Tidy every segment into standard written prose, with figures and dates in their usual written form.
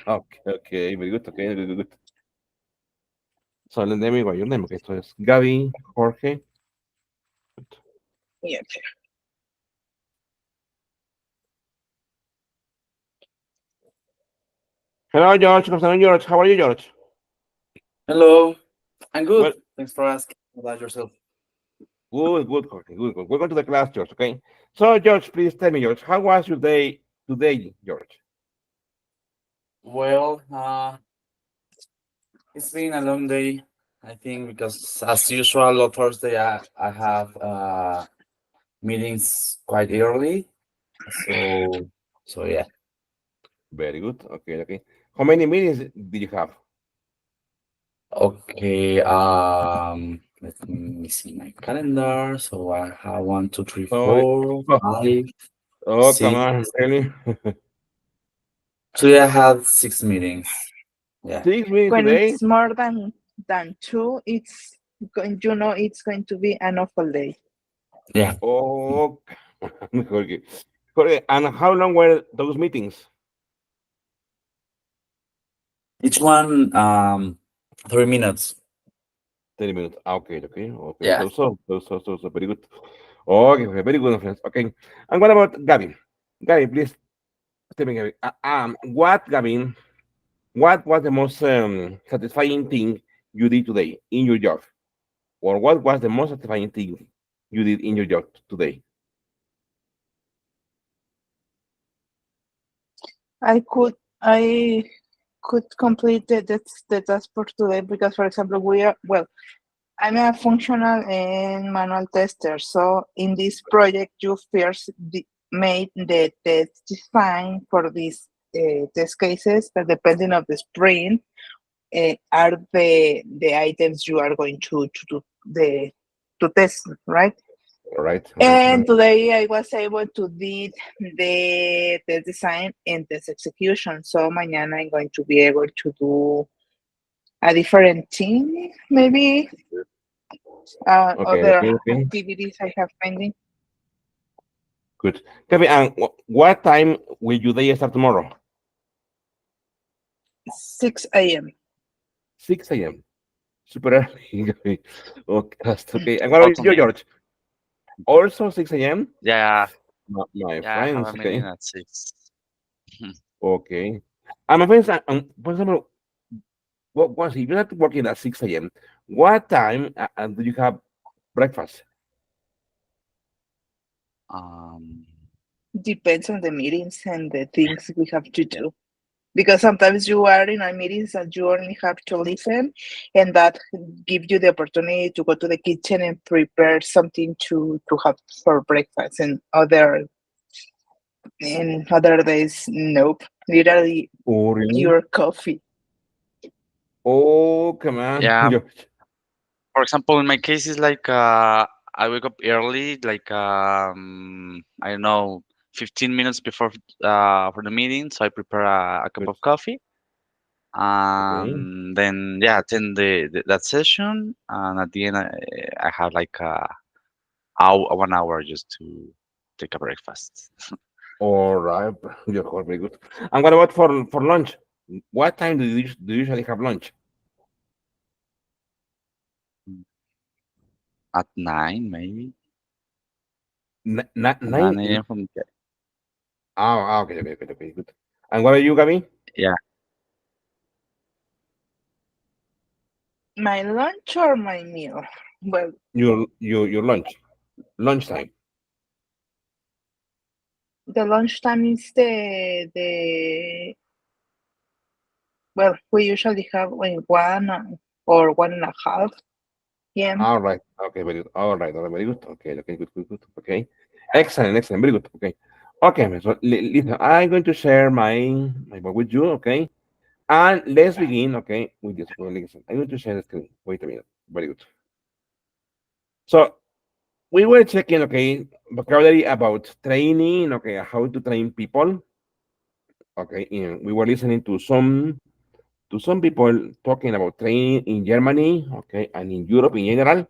Okay, okay, very good. Okay, good, good, good. So let me write your name. Okay, so it's Gaby, Jorge. Yeah. Hello, George. Good afternoon, George. How are you, George? Hello, I'm good. Well, Thanks for asking about yourself. good, good, Jorge. Good, good. Welcome to the class, George. Okay. So, George, please tell me, George, how was your day today, George? Well, it's been a long day, I think, because as usual on Thursday I have meetings quite early. So yeah. Very good. Okay, okay. How many meetings did you have? Okay. Let me see my calendar. So I have one, two, three, Oh, four, oh, five, oh, come six. on, really? Today I had 6 meetings. Yeah. 6 meetings When today? it's more than two, it's going. You know, it's going to be an awful day. Yeah. Oh, Jorge. Jorge, and how long were those meetings? Each one 3 minutes. 30 minutes. Ah, okay, okay, okay. Yeah. So, very good. Okay, okay, very good, friends. Okay. And what about Gavin? Gavin, please tell me, Gavin. What, Gavin, what was the most satisfying thing you did today in your job? Or what was the most satisfying thing you did in your job today? I could complete the task for today because, for example, we are well. I'm a functional and manual tester. So in this project, you first made the test design for these test cases that, depending of the sprint, are the items you are going to do the to test, right? All right, all right. And today I was able to do the test design and test execution. So mañana I'm going to be able to do a different thing, maybe Okay, other okay, okay. activities I have pending. Good. Gavin, and what time will your day start tomorrow? 6 a.m. 6 a.m. Super early. Gavin. Okay, that's okay. And what about you, Also me. George? Also 6 a.m.? Yeah, My yeah, I have friends, a meeting okay. at 6. Okay. And my friends, for example, what was if you have to work in at 6 a.m., what time do you have breakfast? Um, Depends on the meetings and the things we have to do. Because sometimes you are in a meetings and you only have to listen, and that give you the opportunity to go to the kitchen and prepare something to have for breakfast. And other days, nope. Literally Oh, really? pure coffee. Oh, come on, yeah, George. for example, in my case, it's like I wake up early, like I don't know, 15 minutes before for the meeting, so I prepare a cup Good. of coffee, Okay. and then yeah, attend that session, and at the end, I have like hour, 1 hour just to take a breakfast. All right. You're very good. And what about for lunch? What time do you usually have lunch? At 9, maybe at 9. 9 a.m. from Okay, okay, okay, okay, good. And what about you, Gabby? yeah. My lunch or my meal? Well, Your lunchtime. the lunchtime is the well, we usually have like one or 1.5 p.m. All right. Okay, very good. All right, very good. Okay, okay, good, good, good. Okay, excellent, excellent, very good. Okay, okay. So listen, I'm going to share my book with you. Okay, and let's begin. Okay, with this. Okay, listen, I'm going to share the screen. Wait a minute. Very good. So we were checking. Okay, vocabulary about training. Okay, how to train people. Okay, and we were listening to some people talking about training in Germany. Okay, and in Europe in general.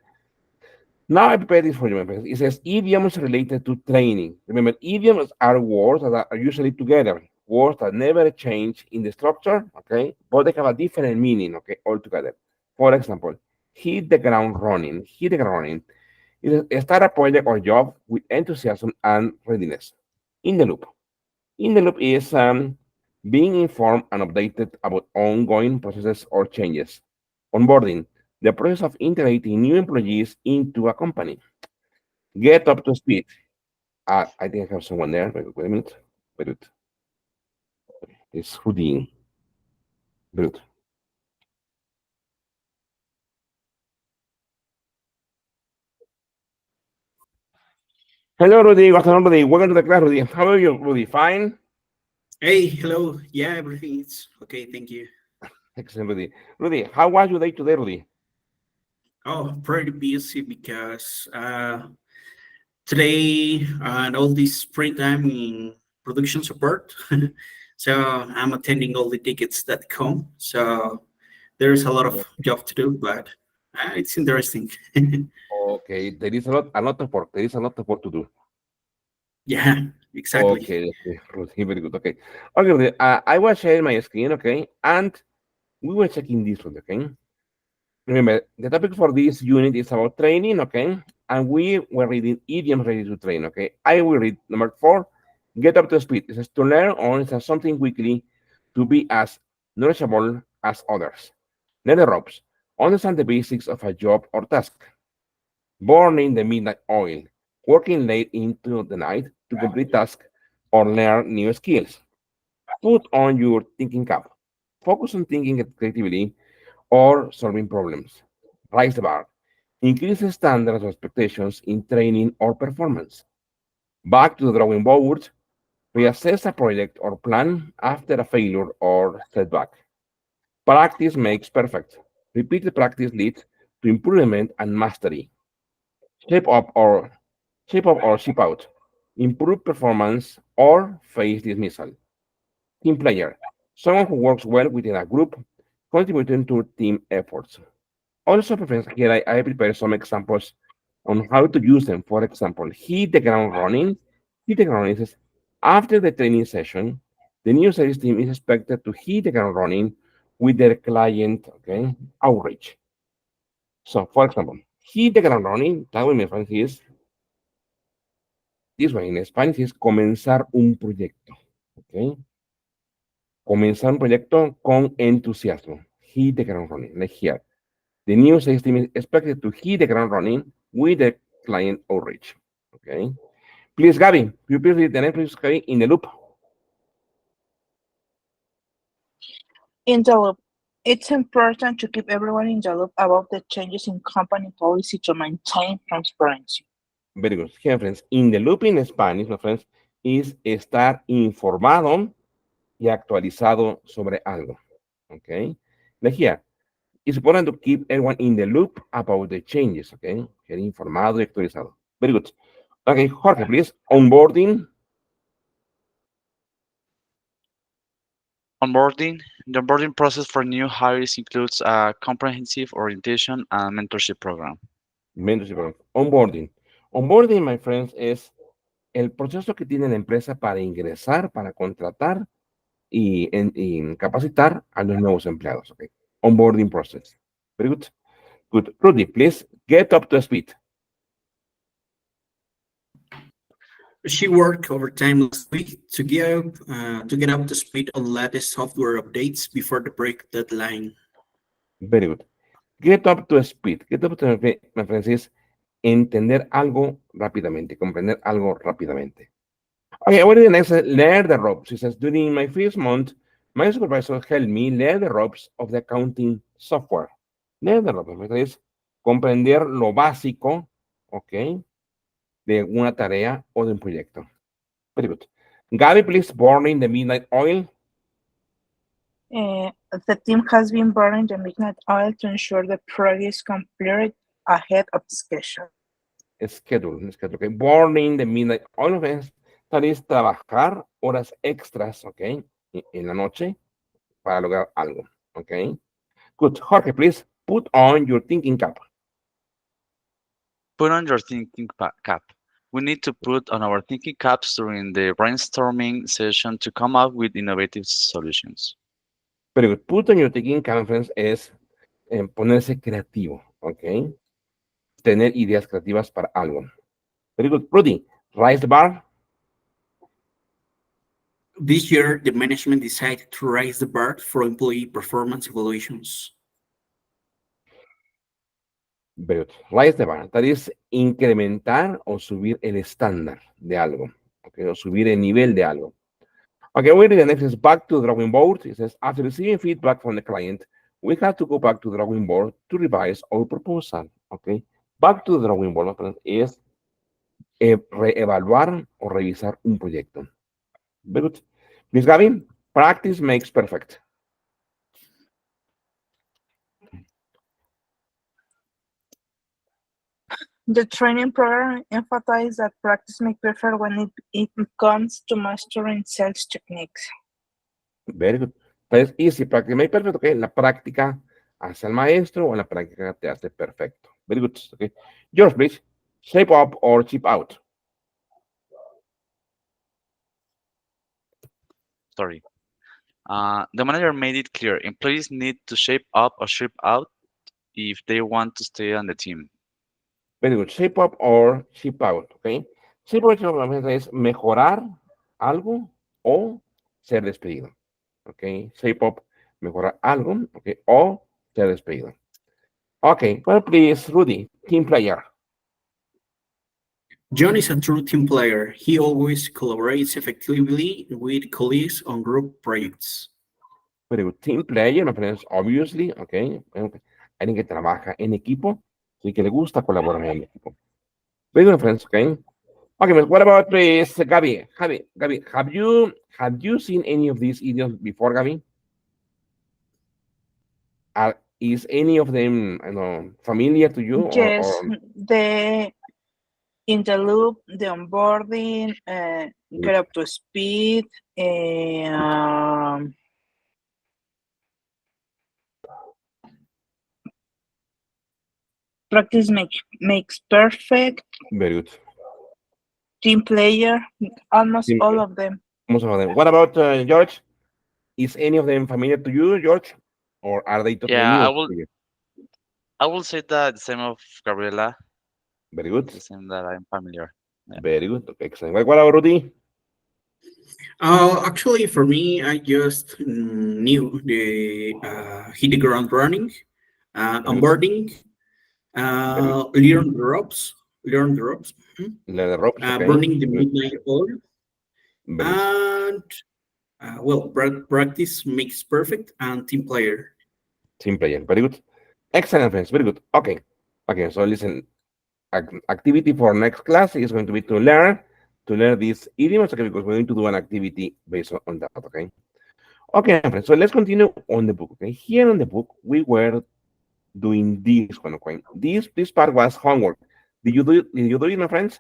Now I prepared this for you, my friends. It says idioms related to training. Remember, idioms are words that are usually together, words that never change in the structure, okay, but they have a different meaning, okay, altogether. For example, hit the ground running. Hit the ground running is start a project or job with enthusiasm and readiness. In the loop. In the loop is being informed and updated about ongoing processes or changes. Onboarding, the process of integrating new employees into a company. Get up to speed. I think I have someone there. Wait a minute. Wait a minute. It's Houdin. Good. Hello, Rudy. Good afternoon, Rudy. Welcome to the class, Rudy. How are you, Rudy? Fine? Hey, hello. Yeah, everything is okay. Thank you. Excellent, Rudy. Rudy, how was your day today, Rudy? Oh, pretty busy because today and all this springtime in production support. So I'm attending all the tickets that come. So there's a lot of job to do, but it's interesting. Okay, there is a lot of work. There is a lot of work to do. Yeah, exactly. Okay, okay, Rudy, very good. Okay, okay, Rudy. I was sharing my screen, okay, and we were checking this, Rudy, okay. Remember, the topic for this unit is about training, okay? And we were reading idioms ready to train, okay? I will read number 4, get up to speed. This is to learn or is something quickly to be as knowledgeable as others. Learn the ropes. Understand the basics of a job or task. Burning the midnight oil. Working late into the night to complete tasks or learn new skills. Put on your thinking cap. Focus on thinking creatively or solving problems. Raise the bar. Increase the standards or expectations in training or performance. Back to the drawing board. Reassess a project or plan after a failure or setback. Practice makes perfect. Repeated practice leads to improvement and mastery. Shape up or shape up or ship out. Improve performance or face dismissal. Team player. Someone who works well within a group, contributing to team efforts. Also, friends, here I prepared some examples on how to use them. For example, hit the ground running. Hit the ground running says, after the training session, the new sales team is expected to hit the ground running with their client, okay, outreach. So, for example, hit the ground running, that way, my friends, is this way in Spanish is comenzar un proyecto, okay? Comenzar un proyecto con entusiasmo. Hit the ground running, like here. The new sales team is expected to hit the ground running with the client outreach. Okay. Please, Gabby, could you please read the name, please, Gabby, in the loop? In the loop, it's important to keep everyone in the loop about the changes in company policy to maintain transparency. Very good. Here, friends, in the loop in Spanish, my friends, is estar informado y actualizado sobre algo. Okay. Like here, it's important to keep everyone in the loop about the changes. Okay. Ser informado y actualizado. Very good. Okay, Jorge, please. Onboarding. Onboarding. The onboarding process for new hires includes a comprehensive orientation and mentorship program. Mentorship program. Onboarding. Onboarding, my friends, es el proceso que tiene la empresa para ingresar, para contratar y capacitar a los nuevos empleados. Okay. Onboarding process. Very good. Good. Rudy, please get up to speed. She worked overtime last week to get up to speed on latest software updates before the break deadline. Very good. Get up to speed. Get up to speed, my friends, es entender algo rápidamente, comprender algo rápidamente. Okay, what is the next? Learn the ropes. He says, during my first month, my supervisor helped me learn the ropes of the accounting software. Learn the ropes, es comprender lo básico, ok, de una tarea o de un proyecto. Very good. Gabby, please, burning the midnight oil. The team has been burning the midnight oil to ensure the project is completed ahead of schedule. Schedule, okay. Burning the midnight oil, tal es trabajar horas extras, ok, en la noche para lograr algo, ok. Good. Jorge, please, put on your thinking cap. Put on your thinking cap. We need to put on our thinking caps during the brainstorming session to come up with innovative solutions. Very good. Put on your thinking conference es ponerse creativo, ¿ok? Tener ideas creativas para algo. Very good. Rudy, raise the bar. This year, the management decided to raise the bar for employee performance evaluations. Very good. Raise the bar. That is incrementar o subir el estándar de algo, ¿ok? O subir el nivel de algo. Okay, we read the next is back to the drawing board. It says, after receiving feedback from the client, we have to go back to the drawing board to revise our proposal. Okay, back to the drawing board es reevaluar o revisar un proyecto. Very good. Miss Gaby, practice makes perfect. The training program emphasizes that practice makes perfect when it comes to mastering sales techniques. Very good. Entonces, easy practice makes perfect. Okay, la práctica hace al maestro o la práctica te hace perfecto. Very good. Okay, George, please. Shape up or chip out. Sorry. The manager made it clear employees need to shape up or shape out if they want to stay on the team. Very good. Shape up or ship out, ¿ok? Shape up es mejorar algo o ser despedido, ¿ok? Shape up, mejorar algo, ¿ok? O ser despedido. Okay, well, please, Rudy, team player. John is a true team player. He always collaborates effectively with colleagues on group projects. Very good. Team player, my friends, obviously, ¿ok? Alguien que trabaja en equipo y que le gusta colaborar en equipo. Very good, friends, ¿ok? Okay, what about please, Gaby? Gaby, have you seen any of these idioms before, Gaby? Is any of them, I know, familiar to you? Yes, Or the in the loop, the onboarding, get up to speed, practice makes perfect, very good. team player, almost Team all player. of them. Most of them. What about George? Is any of them familiar to you, George? Or are they totally Yeah, new I to will. you? I will say that the same of Gabriela, Very good. the same that I'm familiar. Yeah. Very good. Okay, excellent. What about Rudy? Actually, for me, I just knew the hit the ground running, Very good. onboarding, Very good. learn the ropes, Learn the ropes, okay. burning the Very midnight oil, very good. and practice makes perfect and team player. Team player. Very good. Excellent, friends. Very good. Okay. Okay, so listen, activity for next class is going to be to learn these idioms, okay, because we're going to do an activity based on that, okay? Okay, friends, so let's continue on the book, okay? Here on the book, we were doing this one, okay? This part was homework. Did you do it? Did you do it, my friends?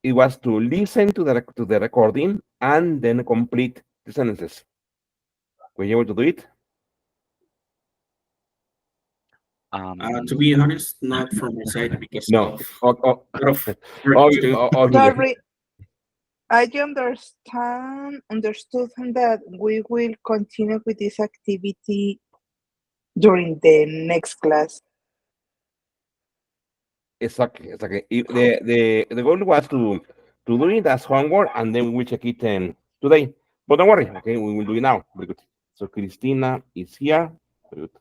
It was to listen to the recording and then complete the sentences. Were you able to do it? To be honest, not from my side because No. of Oh, oh, a lot of work to do. obviously. Sorry, I understood that we will continue with this activity during the next class. Exactly, exactly. The goal was to do it as homework and then we will check it today. But don't worry, okay, we will do it now. Very good. So Cristina is here. Very good.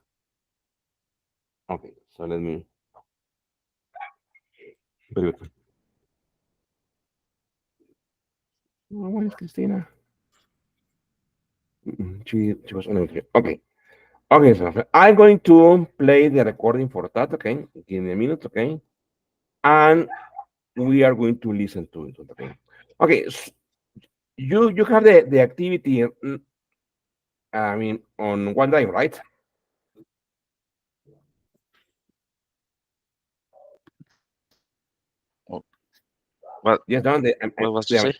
Okay, so let me. Very good. Where is Cristina? She was unable to. Okay. Okay, so I'm going to play the recording for that, okay? Give me a minute, okay? And we are going to listen to it, okay? Okay, you have the activity, I mean, on OneDrive, right? What? Yes, Don, What was to say?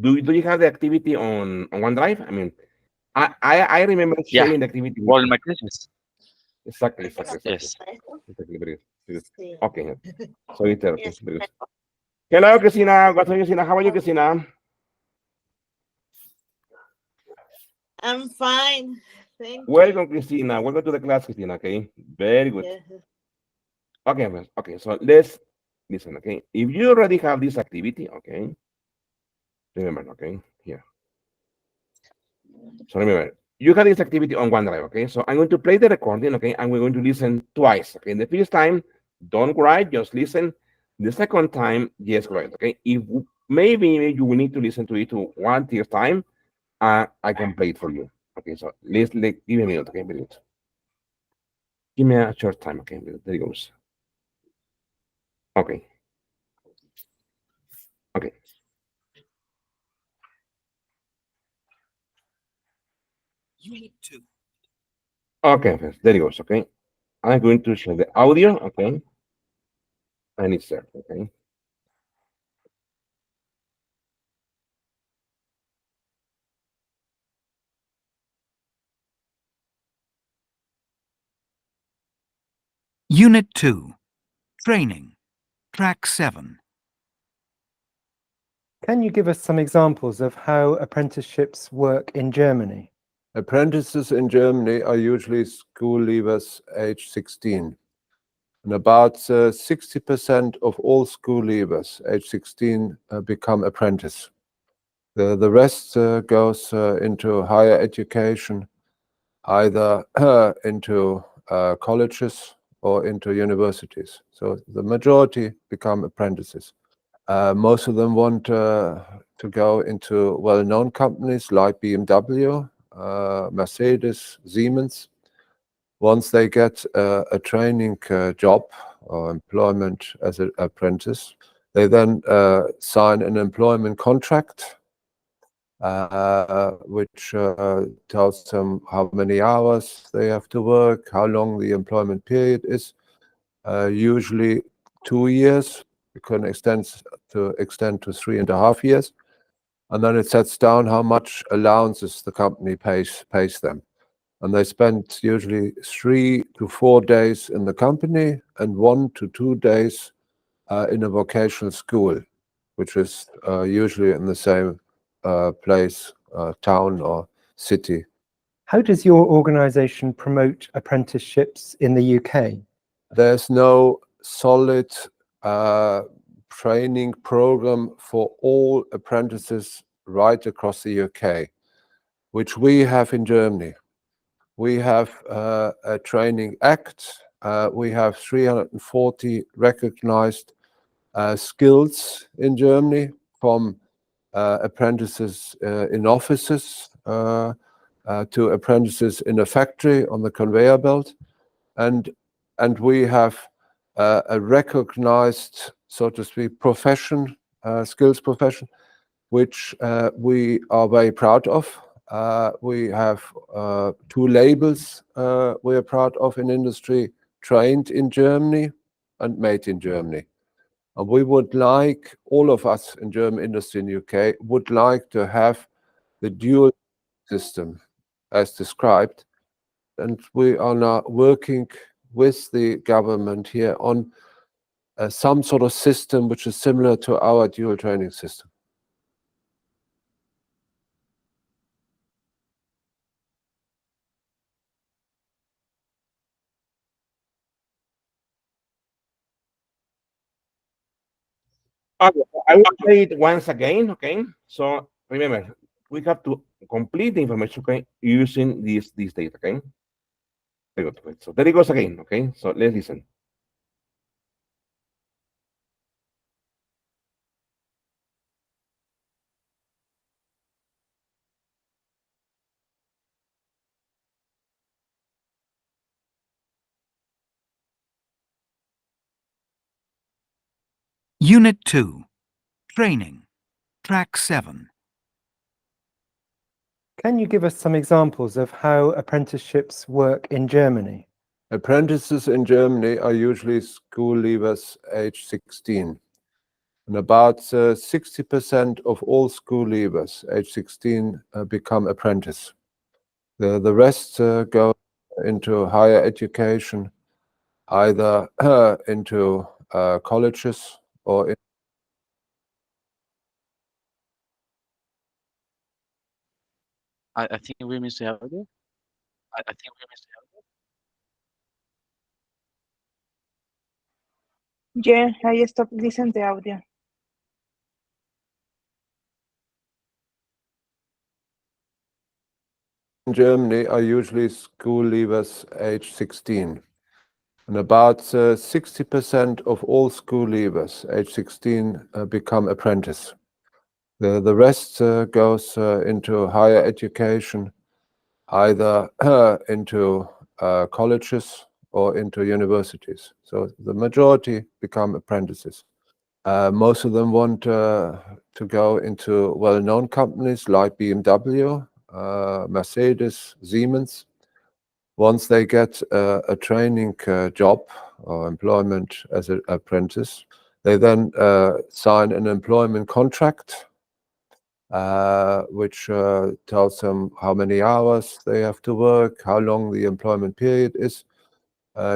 do you have the activity on OneDrive? I mean, I remember Yeah. sharing the activity with Well, in you. my cases, Exactly. yes. Exactly, very good, very good. Okay, so it's there, okay, very good. Hello, Christina. What's up, Christina? How are you, Christina? I'm fine. Thank Welcome, Christina. Welcome to the class, Christina. Okay, very good. you. Okay, friends. Okay, so let's listen. Okay, if you already have this activity, okay, remember. Okay, here. So remember, you have this activity on OneDrive. Okay, so I'm going to play the recording. Okay, and we're going to listen twice. Okay, the first time, don't write, just listen. The second time, yes, correct. Okay, if maybe you will need to listen to it to one third time, I can play it for you. Okay, so let's give me a minute. Okay, minute. Give me a short time. Okay, there it goes. Okay, okay, okay, friends, there it goes. Okay, I'm going to share the audio. Okay, and it's there. Okay, Unit 2, Training, Track 7. Can you give us some examples of how apprenticeships work in Germany? Apprentices in Germany are usually school leavers age 16. And about 60% of all school leavers age 16 become apprentice. The rest goes into higher education, either into colleges or into universities. So the majority become apprentices. Most of them want to go into well-known companies like BMW, Mercedes, Siemens. Once they get a training job or employment as an apprentice, they then sign an employment contract, which tells them how many hours they have to work, how long the employment period is, usually 2 years. It can extend to 3.5 years. And then it sets down how much allowances the company pays them. And they spend usually 3 to 4 days in the company and 1 to 2 days in a vocational school, which is usually in the same place, town or city. How does your organization promote apprenticeships in the UK? There's no solid training program for all apprentices right across the UK, which we have in Germany. We have a training act. We have 340 recognized skills in Germany, from apprentices in offices to apprentices in a factory on the conveyor belt. And we have a recognized, so to speak, profession, skills profession, which we are very proud of. We have 2 labels we are proud of in industry: trained in Germany and made in Germany. And we would like, all of us in German industry in UK, would like to have the dual system as described. And we are now working with the government here on some sort of system which is similar to our dual training system. okay. I will play it once again. Okay, so remember, we have to complete the information. Okay, using this data. Okay, very good. So there it goes again. Okay, so let's listen. Unit 2, Training, Track 7. Can you give us some examples of how apprenticeships work in Germany? Apprentices in Germany are usually school leavers age 16. And about 60% of all school leavers age 16 become apprentice. The rest go into higher education, either into colleges or I think we missed the audio. I think we missed the audio. Yeah, I stopped listening to audio. In Germany are usually school leavers age 16. And about 60% of all school leavers age 16 become apprentice. The rest goes into higher education, either into colleges or into universities. So the majority become apprentices. Most of them want to go into well-known companies like BMW, Mercedes, Siemens. Once they get a training job or employment as an apprentice, they then sign an employment contract, which tells them how many hours they have to work, how long the employment period is,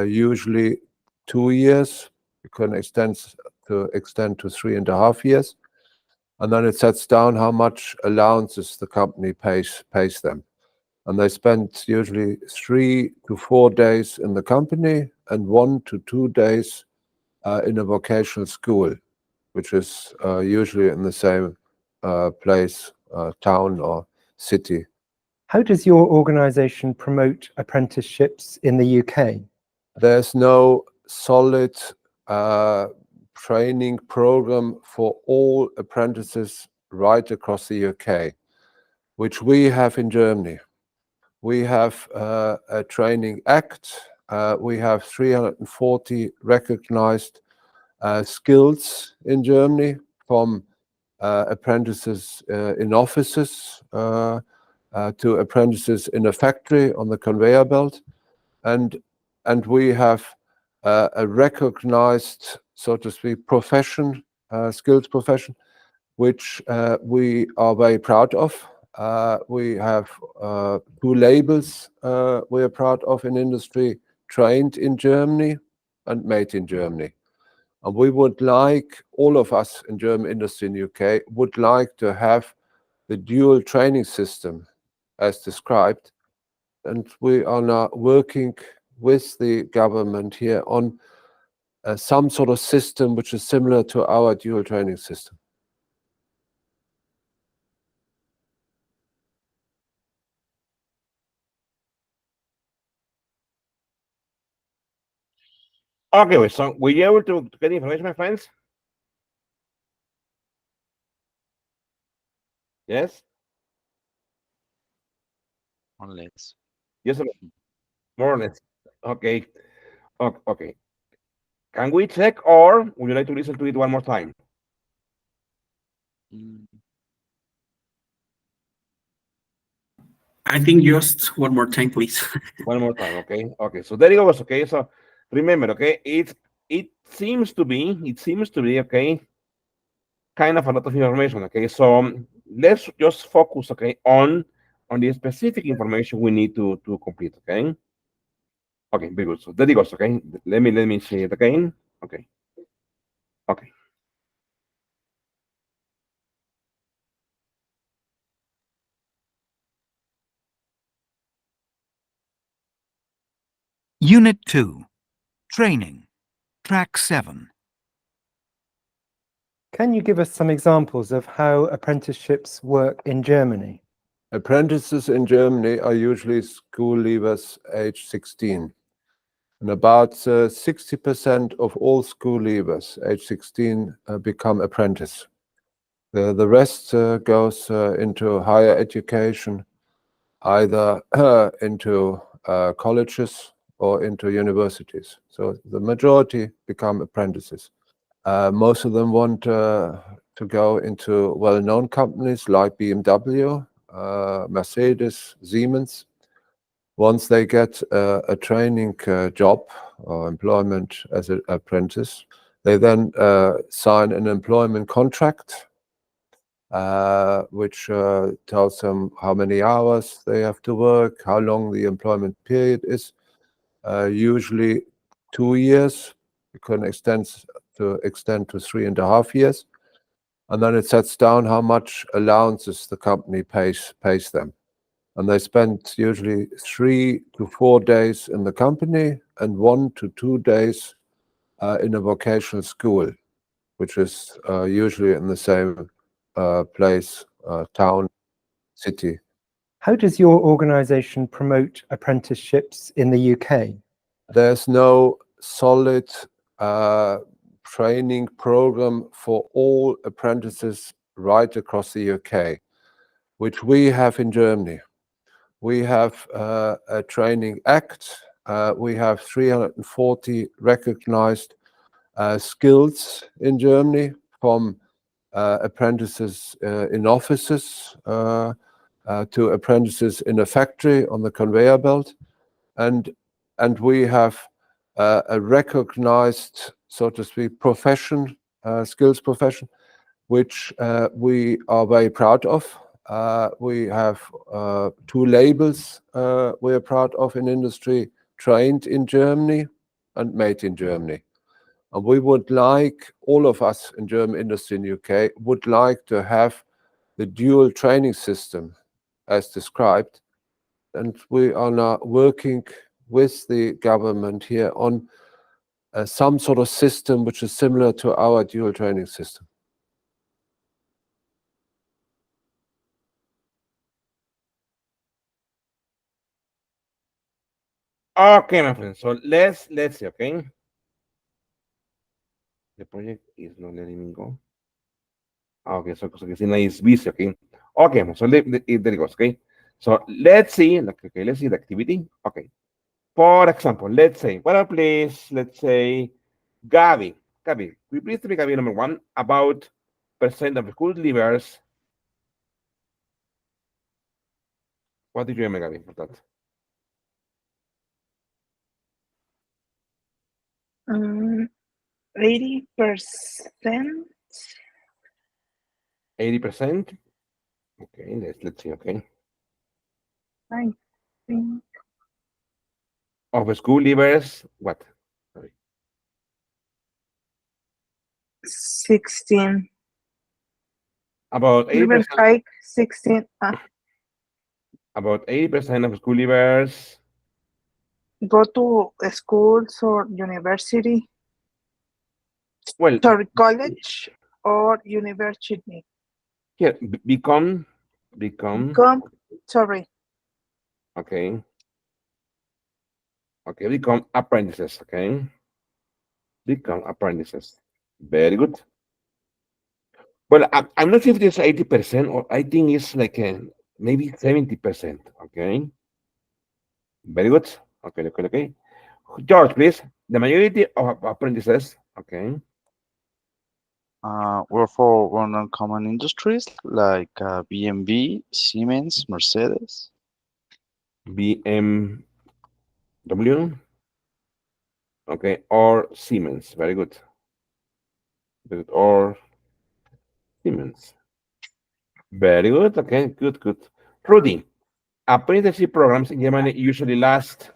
usually 2 years. It can extend to 3.5 years. And then it sets down how much allowances the company pays them. And they spend usually 3 to 4 days in the company and 1 to 2 days in a vocational school, which is usually in the same place, town or city. How does your organization promote apprenticeships in the UK? There's no solid training program for all apprentices right across the UK, which we have in Germany. We have a training act. We have 340 recognized skills in Germany, from apprentices in offices to apprentices in a factory on the conveyor belt. And we have a recognized, so to speak, profession, skills profession, which we are very proud of. We have 2 labels we are proud of in industry: trained in Germany and made in Germany. And we would like, all of us in German industry in UK, would like to have the dual training system as described. And we are now working with the government here on some sort of system which is similar to our dual training system. Okay, so were you able to get information, my friends? Yes? More or less. Yes, more or less. Okay. Okay. Can we check, or would you like to listen to it one more time? Mm. I think just one more time, please. One more time, okay? Okay, so there it goes, okay? So remember, okay, it seems to be, okay, kind of a lot of information, okay? So let's just focus, okay, on the specific information we need to complete, okay? Okay, very good. So there it goes, okay? Let me say it again. Okay. Okay. Unit 2. Training. Track 7. Can you give us some examples of how apprenticeships work in Germany? Apprentices in Germany are usually school leavers age 16. And about 60% of all school leavers age 16 become apprentice. The rest goes into higher education, either into colleges or into universities. So the majority become apprentices. Most of them want to go into well-known companies like BMW, Mercedes, Siemens. Once they get a training job or employment as an apprentice, they then sign an employment contract, which tells them how many hours they have to work, how long the employment period is, usually 2 years. It can extend to 3.5 years. And then it sets down how much allowances the company pays them. and they spend usually 3 to 4 days in the company and 1 to 2 days in a vocational school, which is usually in the same place, town, city. How does your organization promote apprenticeships in the UK? There's no solid training program for all apprentices right across the UK, which we have in Germany. We have a training act. We have 340 recognized skills in Germany, from apprentices in offices to apprentices in a factory on the conveyor belt. And we have a recognized, so to speak, profession, skills profession, which we are very proud of. We have 2 labels we are proud of in industry: trained in Germany and made in Germany. And we would like, all of us in German industry in UK, would like to have the dual training system as described. And we are now working with the government here on some sort of system which is similar to our dual training system. Okay, my friend. So let's see. Okay. The project is not letting me go. Okay, so Christina is busy. Okay. Okay, so there it goes. Okay. So let's see. Okay, let's see the activity. Okay. For example, let's say, well, please, let's say, Gabi. Gabi, we please tell me, Gabi, number 1, about percent of school leavers. What did you remember, Gabi, for that? 80%. 80%. Okay, let's see. Okay, I think of school leavers, what? Sorry. 16. About Even 80%. high 16. About 80% of school leavers Go to schools or university. well, Sorry, college or university. here become Sorry. okay, become apprentices. Okay, become apprentices. Very good. Well, I'm not sure if it's 80%, or I think it's like maybe 70%. Okay, very good. Okay. George, please. The majority of apprentices. Okay, We're for one uncommon industries like BMW, Siemens, Mercedes. BMW. Okay, or Siemens. Very good. Or Siemens. Very good. Okay, good. Rudy, apprenticeship programs in Germany usually last.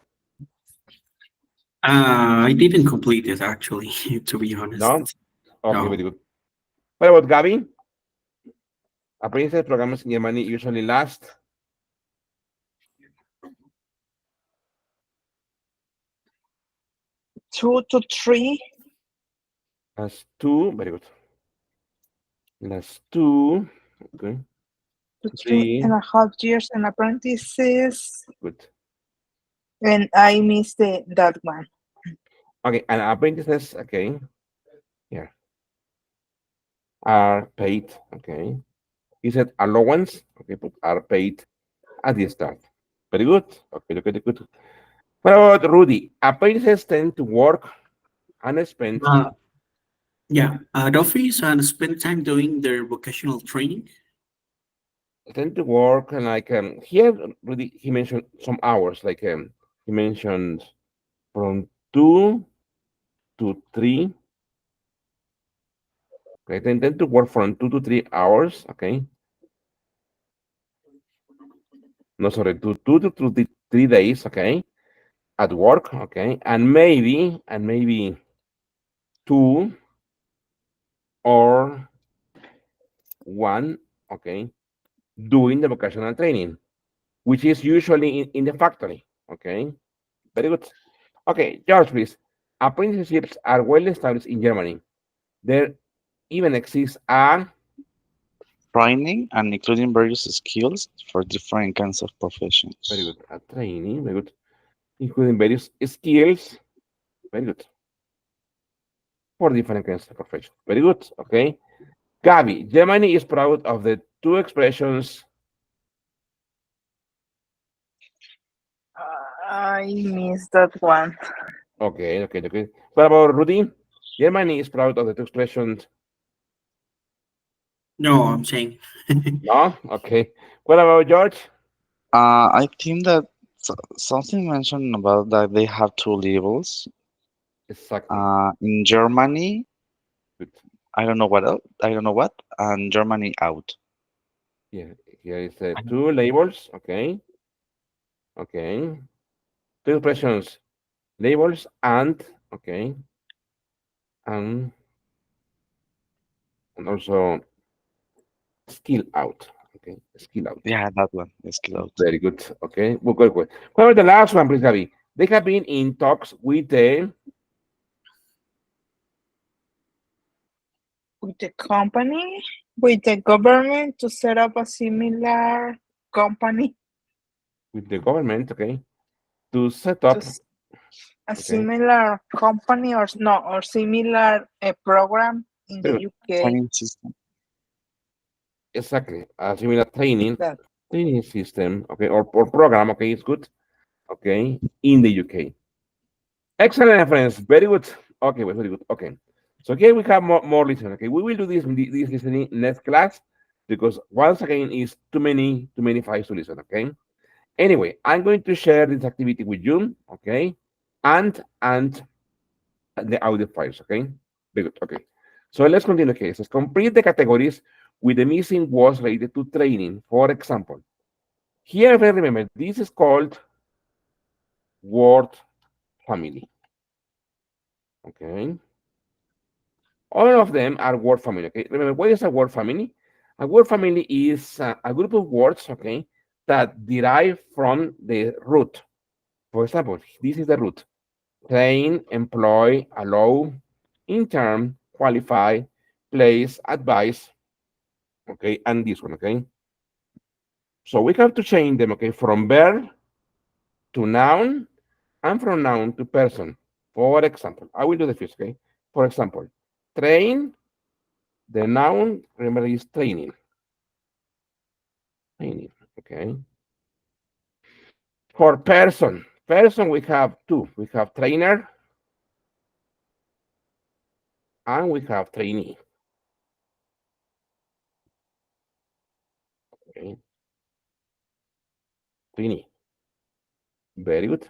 I didn't complete it actually, to be honest. No? Okay, No. very good. What about Gabby? Apprenticeship programs in Germany usually last. Two to three. Last 2. Very good. Last 2. Okay. To 3. 3.5 years in apprentices. Good. And I missed that one. Okay, and apprentices, okay, here are paid, okay. You said allowance, okay, but are paid at the start. Very good. Okay, good. What about Rudy? Apprentices tend to work and spend Yeah, at office and spend time doing their vocational training. and like here Rudy he mentioned some hours, like he mentioned from 2 to 3. Okay, they tend to work from 2 to 3 hours, okay. No, sorry, 2 to 3 days, okay, at work, okay, and maybe 2 or 1, okay, doing the vocational training. which is usually in the factory. Okay, very good. Okay, George, please. Apprenticeships are well established in Germany. There even exists a Training and including various skills for different kinds of very professions. good a training, very good, including various skills. Very good for different kinds of professions. Very good. Okay, Gabi, Germany is proud of the two expressions. I missed that one. Okay, okay, okay. What about Rudy? Germany is proud of the two expressions. No, I'm saying. No? Okay. What about George? I think that something mentioned about that they have two levels. Exactly. In Germany, Good. I don't know what else, I don't know what, and Germany out. Yeah, here is two labels. Okay. Okay. Two expressions. Labels and okay. And also skill out. Okay. Skill out. Yeah, that one, skill out. Very good. Okay. Well, good, good. What about the last one, please, Gabi? They have been in talks with the With the company, with the government to set up a similar company, government, okay, to set to up, a okay, similar company or no, or similar program in very the good. UK. Training system. Exactly, a similar That training system, okay, or program, okay, it's good, okay, in the UK. Excellent, friends. Very good. Okay, well, very good. Okay. So here we have more listening. Okay, we will do this listening next class because once again is too many files to listen. Okay. Anyway, I'm going to share this activity with you. Okay, and the audio files. Okay. Very good. Okay. So let's continue. Okay. So complete the categories with the missing words related to training. For example, here remember this is called word family. Okay. All of them are word family. Okay, remember what is a word family? A word family is a group of words, okay, that derive from the root. For example, this is the root: train, employ, allow, intern, qualify, place, advise, okay, and this one, okay. So we have to change them, okay, from verb to noun and from noun to person. For example, I will do the first, okay. For example, train. The noun, remember, is training. Training, okay. For person we have two. We have trainer and we have trainee. Okay, trainee. Very good.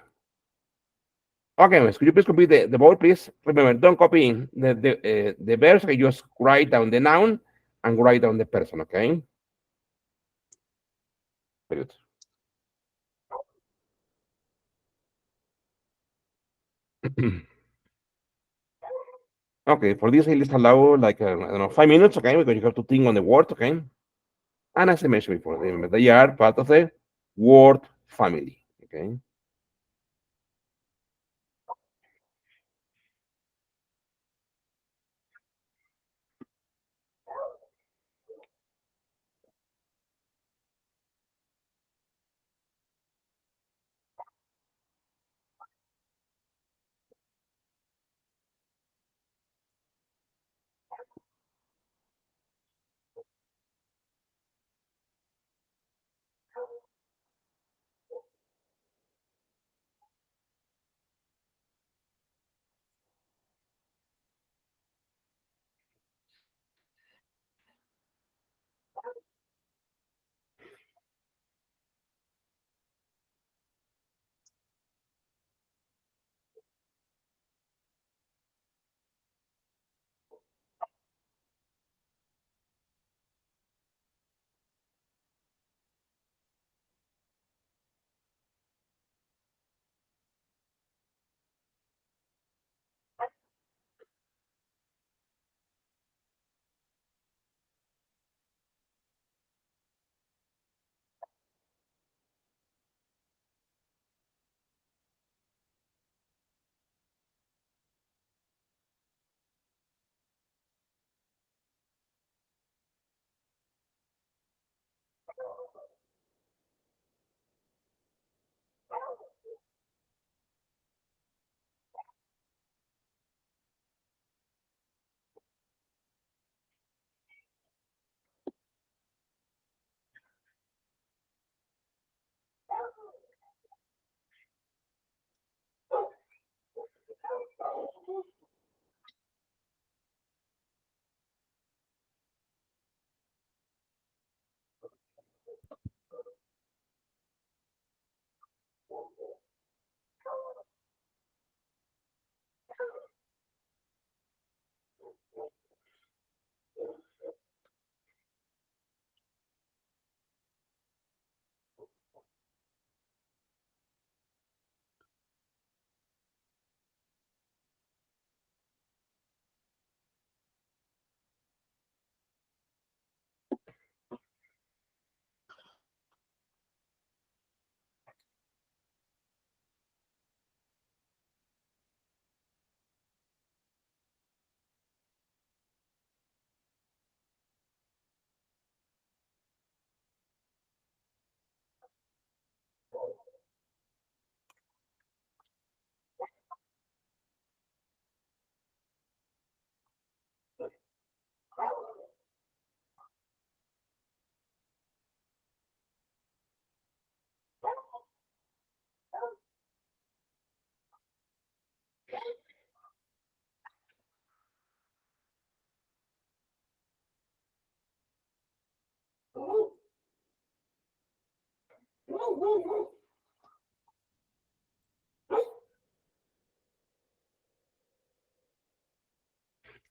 Okay, miss, could you please copy the board, please? Remember, don't copy the verbs. Okay, just write down the noun and write down the person. Okay. Very good. Okay, for this, let's allow like I don't know 5 minutes. Okay, because you have to think on the word. Okay, and as I mentioned before, remember they are part of the word family. Okay.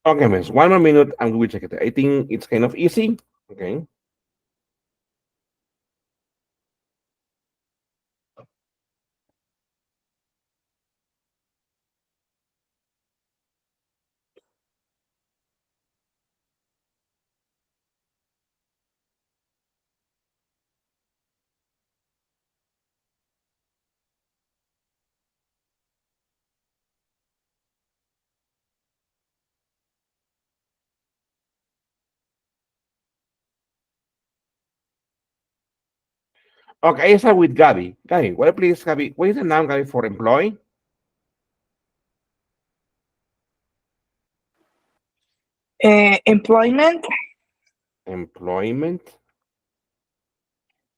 Okay, miss. One more minute and we will check it. I think it's kind of easy. Okay. Okay, I start with Gabby. Gabby, what please, Gabby? What is the noun, Gabby, for employ? Employment Employment.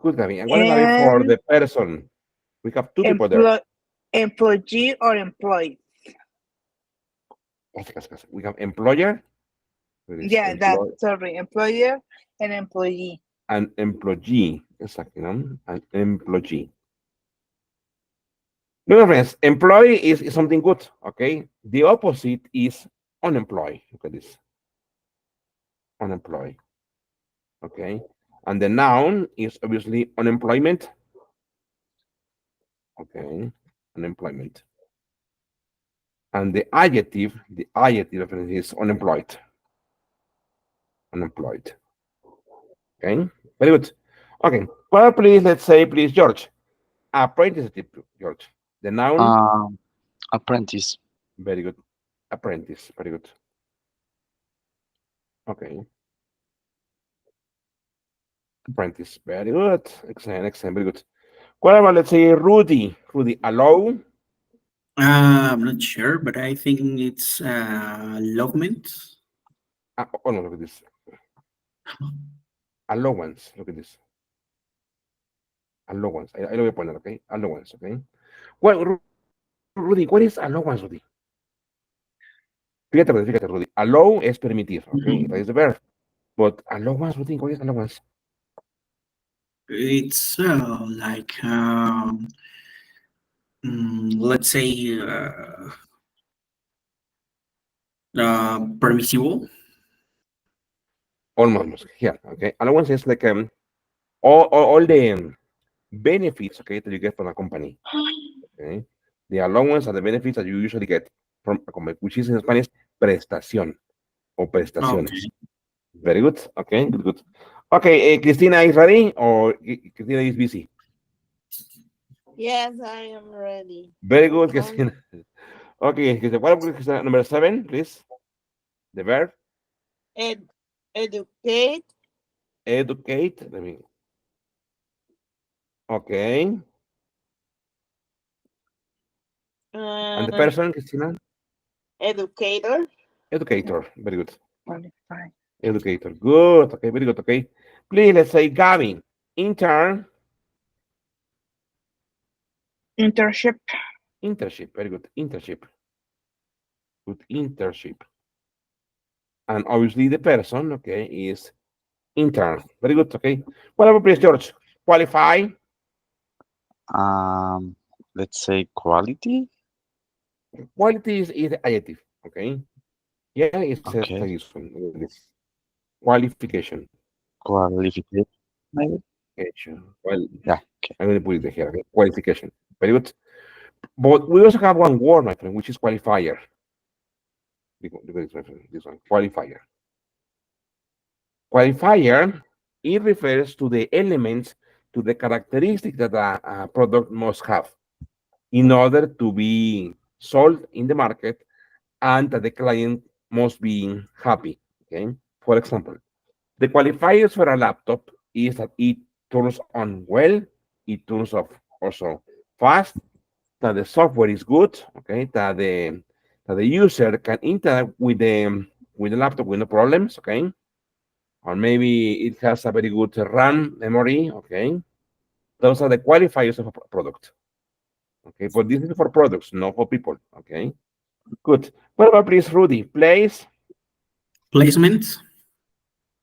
Good, Gabby. And what, Gabby, for and the person? We have two people there. employee or employee. We have employer. There is Yeah, that, sorry, employer and employee. an employee. Exactly, no? An employee. No, friends, employee is something good, okay? The opposite is unemployed. Look at this. Unemployed. Okay. And the noun is obviously unemployment. Okay. Unemployment. And the adjective is unemployed. Unemployed. Okay. Very good. Okay. Well, please, let's say, please, George. Apprenticeship, George. The noun. Apprentice. Very good. Apprentice. Very good. Okay. Apprentice. Very good. Excellent. Excellent. Very good. What about, let's say, Rudy? Rudy, allow. I'm not sure, but I think it's allotment. Oh, no, look at this. Allowance. Look at this. Allowance. Ahí lo voy a poner, ¿ok? Allowance, ¿ok? Rudy, what is allowance, Rudy? Fíjate, Rudy. Allow es permitir, ¿ok? That is the verb. But allowance, Rudy, what is allowance? It's like let's say permissible. Almost, here, okay? Allowance is like all the benefits, okay, that you get from a company, okay? The allowance and the benefits that you usually get from a company, which is in Spanish, prestación o prestaciones. Okay. Very good, okay, good, good. Okay, Cristina is ready or Cristina is busy? Yes, I am ready. Very good, Cristina. Okay, what is number 7, please? The verb? Educate. Educate. Let me. Okay. And the person, Cristina? Educator. Educator. Very good. Qualified. Educator. Good. Okay, very good. Okay. Please, let's say Gabby. Intern. Internship. Internship. Very good. Internship. Good internship. And obviously the person, okay, is intern. Very good. Okay. Whatever, please, George. Qualify. Let's say quality. Quality is adjective. Okay. Yeah, it says Okay. like this one. Look at this. Qualification. Qualification, maybe. Well, Yeah. Okay. I'm going to put it here. Okay? Qualification. Very good. But we also have one word, my friend, which is qualifier. Look at this, my friend. This one. Qualifier. Qualifier, it refers to the elements, to the characteristics that a product must have in order to be sold in the market and that the client must be happy. Okay. For example, the qualifiers for a laptop is that it turns on well, it turns off also fast, that the software is good, okay, that the user can interact with the laptop with no problems, okay, or maybe it has a very good RAM memory, okay. Those are the qualifiers of a product, okay. But this is for products, not for people, okay. Good. What about please, Rudy? Place. Placement.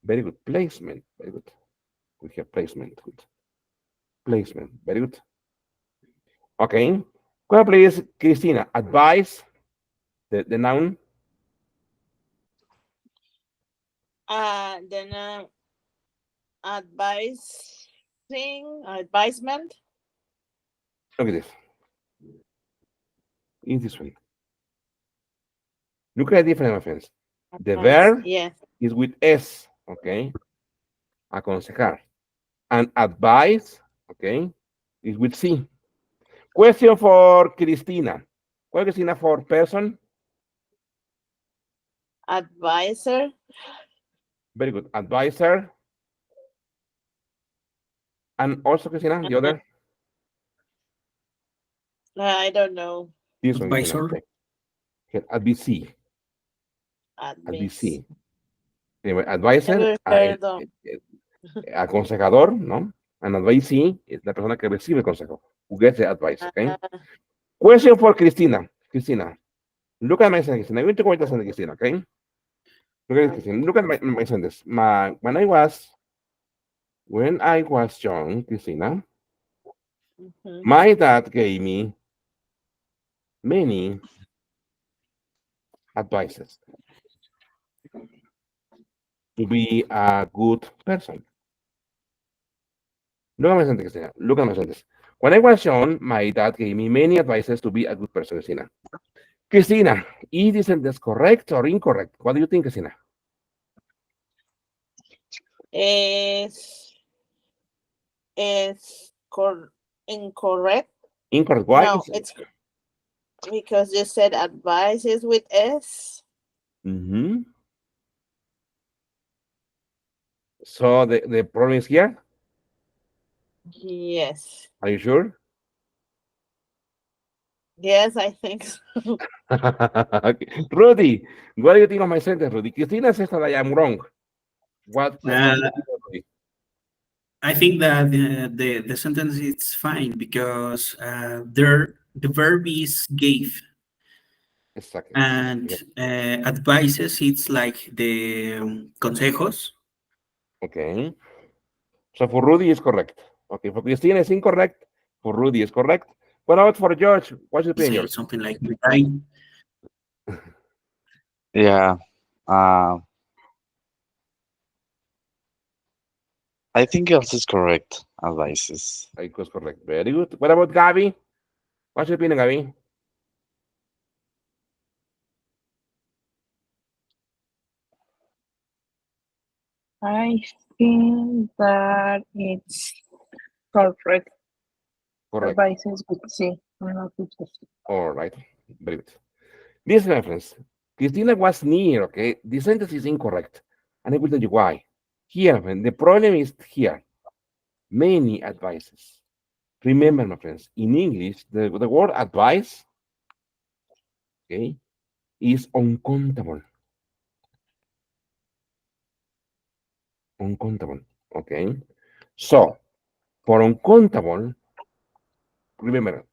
Very good. Placement. Very good. We have placement. Good. Placement. Very good. Okay. Well, please, Christina, advice, the noun. Then advisement. Look at this. In this one. Look at the difference, my friends. The verb Yes. is with S, okay? Aconsejar. And advice, okay, is with C. Question for Cristina. ¿Cuál es Cristina for person? Advisor. Very good. Advisor. And also, Cristina, the other? I don't know. This one, Cristina. Advisor. Okay. Okay, advice. Advice. Anyway, advisor, Never heard of. aconsejador, ¿no? An advisee es la persona que recibe el consejo. Who gets the advice, okay? Question for Cristina. Cristina, look at my sentence. I'm going to comment the sentence, Cristina, okay? Look at Cristina. Look at my sentence. When I was young, Cristina, my dad gave me many advices to be a good person. Look at my sentence, Cristina. Look at my sentence. When I was young, my dad gave me many advices to be a good person, Cristina. Cristina, is this sentence correct or incorrect? What do you think, Cristina? Is incorrect? Incorrect. Why? No, it's because you said advice is with S. Mm-hmm. So the problem is here? Yes. Are you sure? Yes, I think so. Okay. Rudy, what do you think of my sentence, Rudy? Cristina says that I am wrong. What do you think, Rudy? I think that the sentence is fine because the verb is gave Exactly. and advices. It's like the consejos. Okay. So for Rudy is correct. Okay. For Cristina is incorrect. For Rudy is correct. What about for George? What's your opinion, Say George? something like Yeah. Uh, I think else is correct. Advices. It was correct. Very good. What about Gabby? What's your opinion, Gabby? I think that it's correct. Correct. Advices with C, not with S. All right. Very good. Listen, my friends. Cristina was near, okay? The sentence is incorrect. And I will tell you why. Here, the problem is here. Many advices. Remember, my friends, in English, the word advice, okay, is uncountable. Uncountable, okay? So, for uncountable, remember,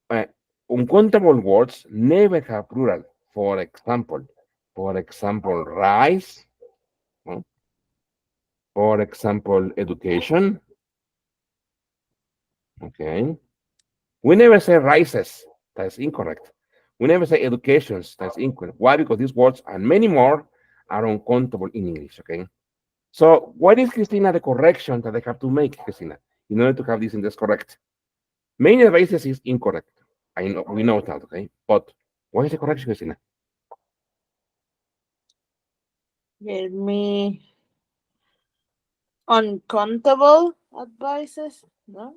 uh, uncountable words never have plural. For example, rice, no? For example, education, okay? We never say rices. That's incorrect. We never say educations, that's incorrect. Why? Because these words and many more are uncountable in English, okay? So what is, Christina, the correction that I have to make, Christina, in order to have this index correct? Many advices is incorrect. I know, we know that, okay? But what is the correction, Christina? Give me uncountable advices, no?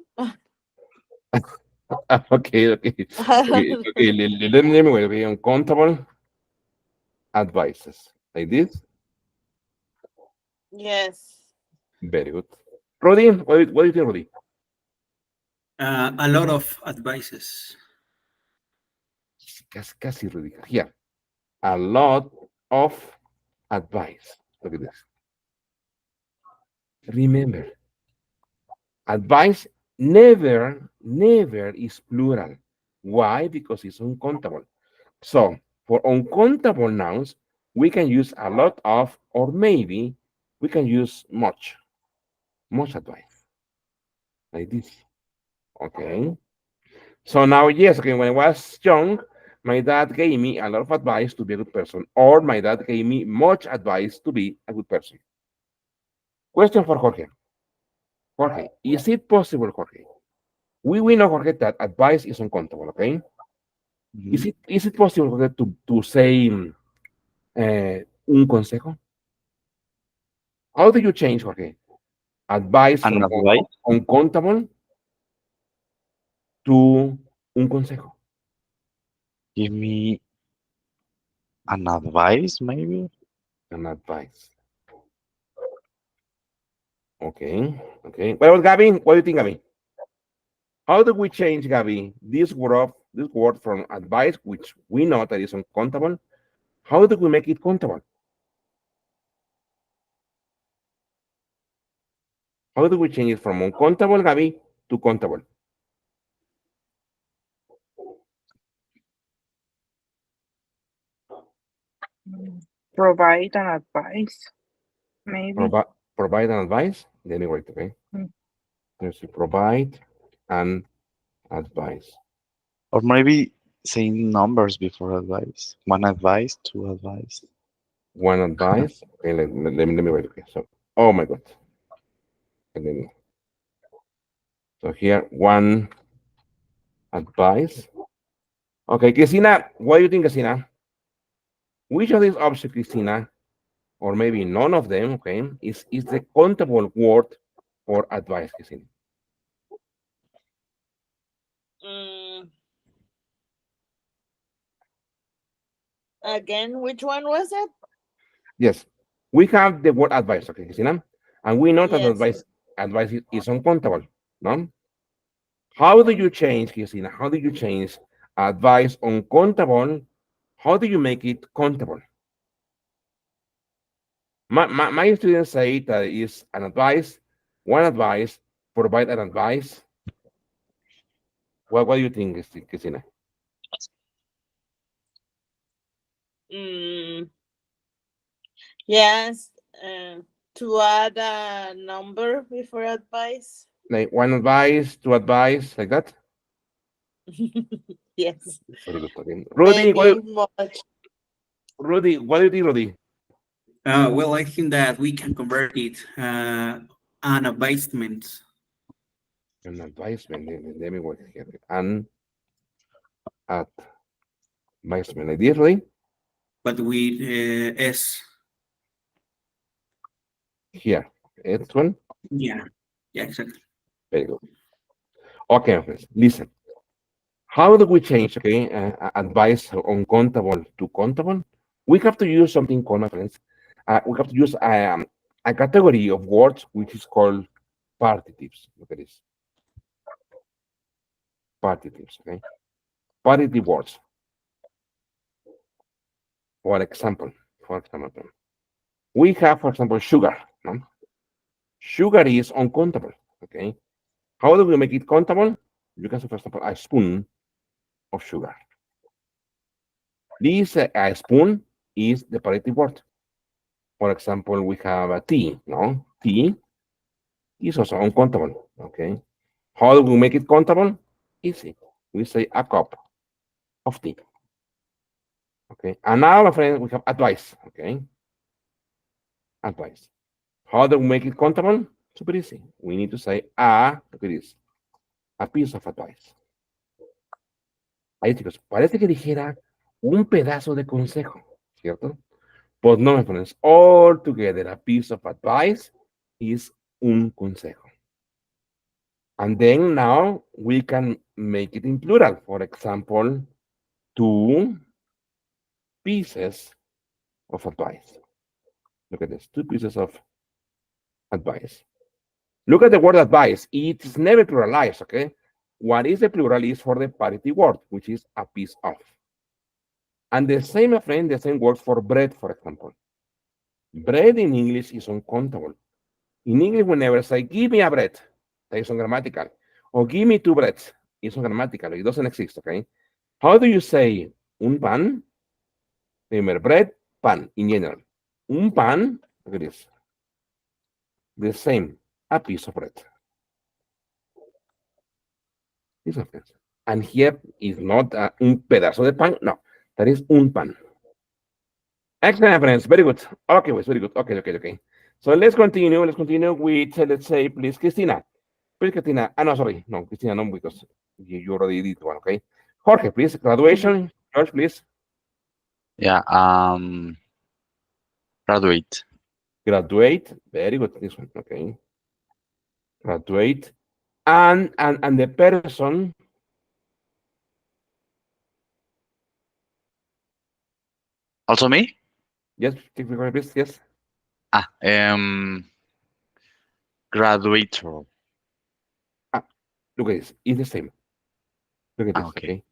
Okay, okay. Okay, let me wait, okay, uncountable advices. Like this? Yes. Very good. Rudy, what do you think, Rudy? A lot of advices. Casi, Rudy. Here. A lot of advice. Look at this. Remember, advice never is plural. Why? Because it's uncountable. So, for uncountable nouns, we can use a lot of, or maybe we can use much advice. Like this. Okay. So now, yes, okay, when I was young, my dad gave me a lot of advice to be a good person, or my dad gave me much advice to be a good person. Question for Jorge. Jorge, is it possible, Jorge? We know, Jorge, that advice is uncountable, okay? Mhm. Is it possible, Jorge, to say un consejo? How do you change, Jorge? Advice An from advice? uncountable to un consejo. Give me an advice, maybe? An advice. Okay, okay. What about Gabby? What do you think, Gabby? How do we change, Gabby, this word from advice, which we know that is uncountable? How do we make it countable? How do we change it from uncountable, Gabby, to countable? Provide an advice, maybe. Provide an advice. Let me write, okay? Mm. Let's see, provide an advice. Or maybe saying numbers before advice. One advice, two advice. One advice. Okay, let me write, okay? So, oh my God. And then, so here, one advice. Okay, Christina, what do you think, Christina? Which of these options, Christina, or maybe none of them, okay, is the countable word for advice, Christina? Mm, again, which one was it? Yes, we have the word advice, okay, Christina, and we know that Yes. advice is uncountable, no? How do you change, Christina? How do you change advice uncountable? How do you make it countable? My students say that is an advice, one advice, provide an advice. What do you think, Christina? Mm, yes. To add a number before advice. Like one advice, two advice, like that? Yes. Very good. Okay. Maybe much. Rudy, what do you think, Rudy? Well, I think that we can convert it an advisement, An advisement. Let me work here. An advisement. Like this, Rudy? but with S. Here. It's one. Yeah, yeah, exactly. Very good. Okay, my friends, listen. How do we change, okay, advice uncountable to countable? We have to use something called, my friends, we have to use a category of words which is called partitives. Look at this. Partitives, okay? Partitive words. For example, we have, for example, sugar. No? Sugar is uncountable, okay? How do we make it countable? You can say, for example, a spoon of sugar. This a spoon is the partitive word. For example, we have a tea, no? Tea is also uncountable, okay? How do we make it countable? Easy. We say a cup of tea. Okay, and now, my friends, we have advice. Okay, advice. How do we make it countable? Super easy. We need to say look at this, a piece of advice. Ahí, chicos, parece que dijera un pedazo de consejo, ¿cierto? But no, my friends, all together, a piece of advice is un consejo. And then now we can make it in plural. For example, two pieces of advice. Look at this, two pieces of advice. Look at the word advice. It's never pluralized, okay? What is the plural is for the parity word, which is a piece of. And the same, my friend, the same works for bread, for example. Bread in English is uncountable. In English, we never say, give me a bread. That is ungrammatical. Or give me two breads. It's ungrammatical. It doesn't exist, okay? How do you say un pan? Remember, bread, pan, in general. Un pan, look at this. The same, a piece of bread. Piece of bread. And here is not un pedazo de pan. No, that is un pan. Excellent, friends. Very good. Okay, very good. Okay. So let's continue. Let's continue with, let's say, please, Christina. Please, Christina. No, sorry. No, Christina, no, because you already did one, okay? Jorge, please. Graduation. George, please. Yeah. Graduate. Graduate. Very good. This one, okay. Graduate. And the person. Also me? Yes, please. Yes. Graduator. Look at this. It's the same. Look at this, Okay. okay?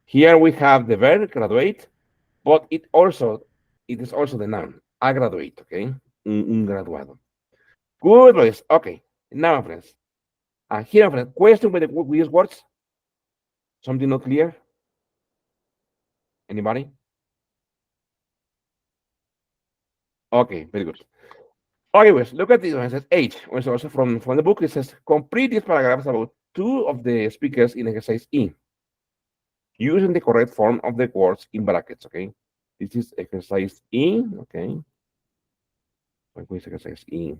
Here we have the verb graduate, but it is also the noun. A graduate, okay? Un graduado. Good, boys. Okay. Now, friends. Here, friends, question with these words. Something not clear? Anybody? Okay, very good. Okay, boys, look at this one. It says H. Also from the book, it says complete these paragraphs about two of the speakers in exercise E, using the correct form of the words in brackets, okay? This is exercise E, okay? What is exercise E?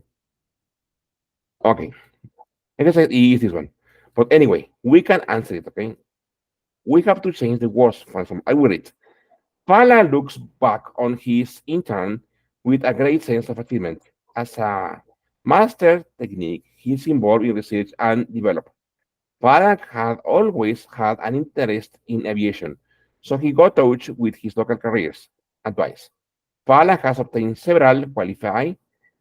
Okay. Exercise E is this one. But anyway, we can answer it, okay? We have to change the words. For example, I will read. Pala looks back on his intern with a great sense of achievement. As a master technique, he's involved in research and development. Pala had always had an interest in aviation, so he got touch with his local careers advice. Pala has obtained several qualified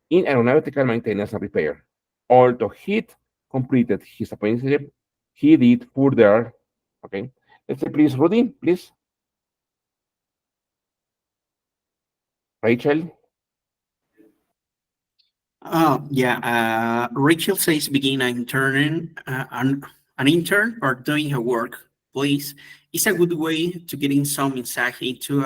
in aeronautical maintenance and repair. Although he completed his apprenticeship, he did further. Okay, let's say, please, Rudy, please. Rachel. Rachel says begin an intern or doing her work, please. It's a good way to getting some insight into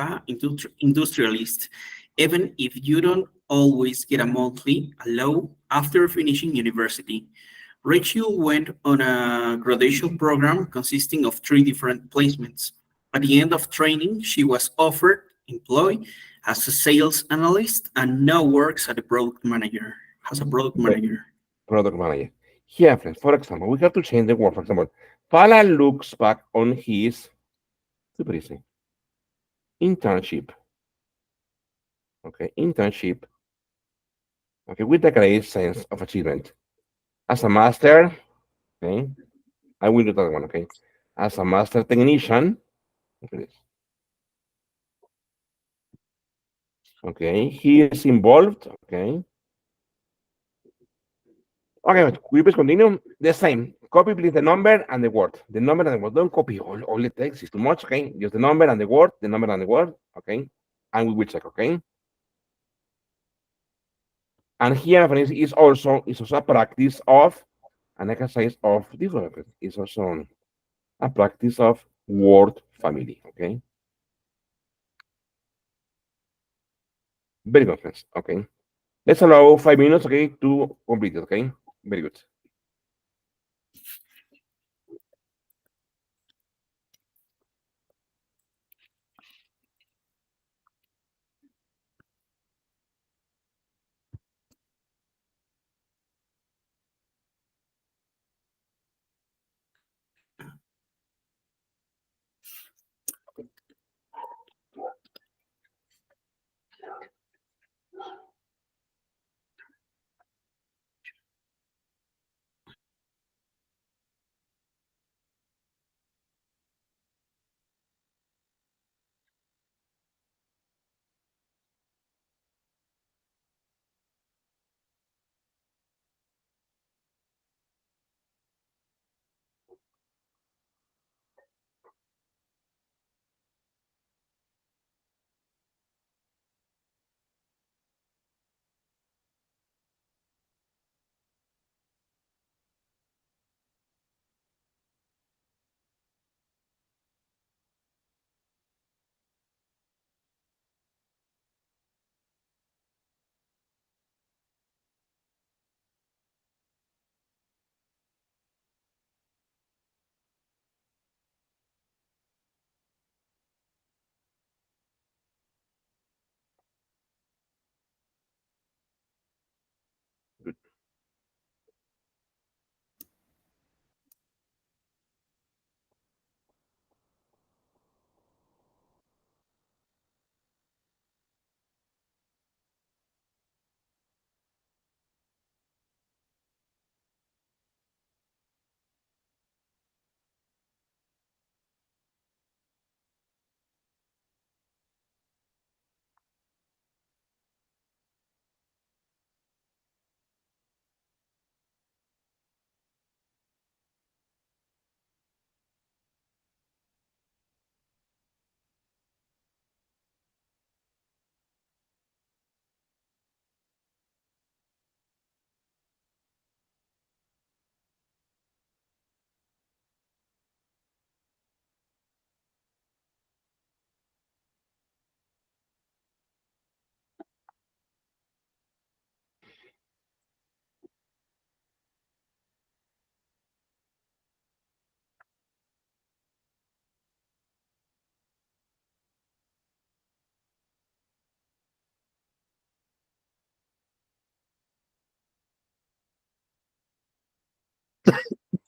industrialist, even if you don't always get a monthly allow after finishing university. Rachel went on a graduation program consisting of 3 different placements. At the end of training, she was offered employed as a sales analyst and now works as a product manager. Product manager. Here, friends, for example, we have to change the word. For example, Pala looks back on his super easy internship. Okay, internship. Okay, with a great sense of achievement. As a master, okay, I will do that one, okay. As a master technician, okay, okay, he is involved, okay. Okay, we please continue. The same. Copy, please, the number and the word. The number and the word. Don't copy all the text. It's too much, okay? Just the number and the word, okay? And we will check, okay? And here, friends, is also a practice of an exercise of this one. It's also a practice of word family, okay? Very good, friends, okay? Let's allow 5 minutes, okay, to complete it, okay? Very good.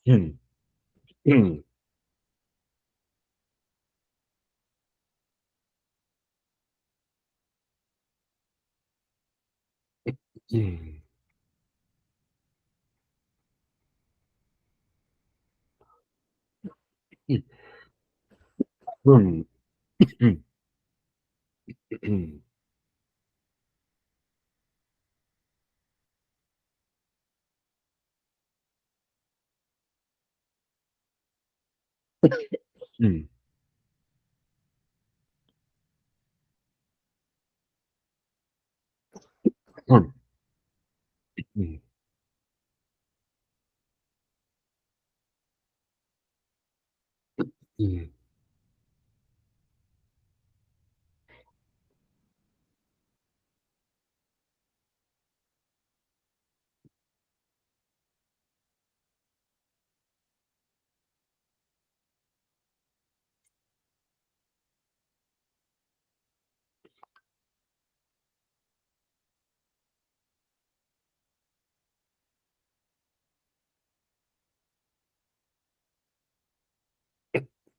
Hmm. Hmm. Hmm. Hmm. Hmm. Hmm. Hmm. Hmm. Hmm. Hmm.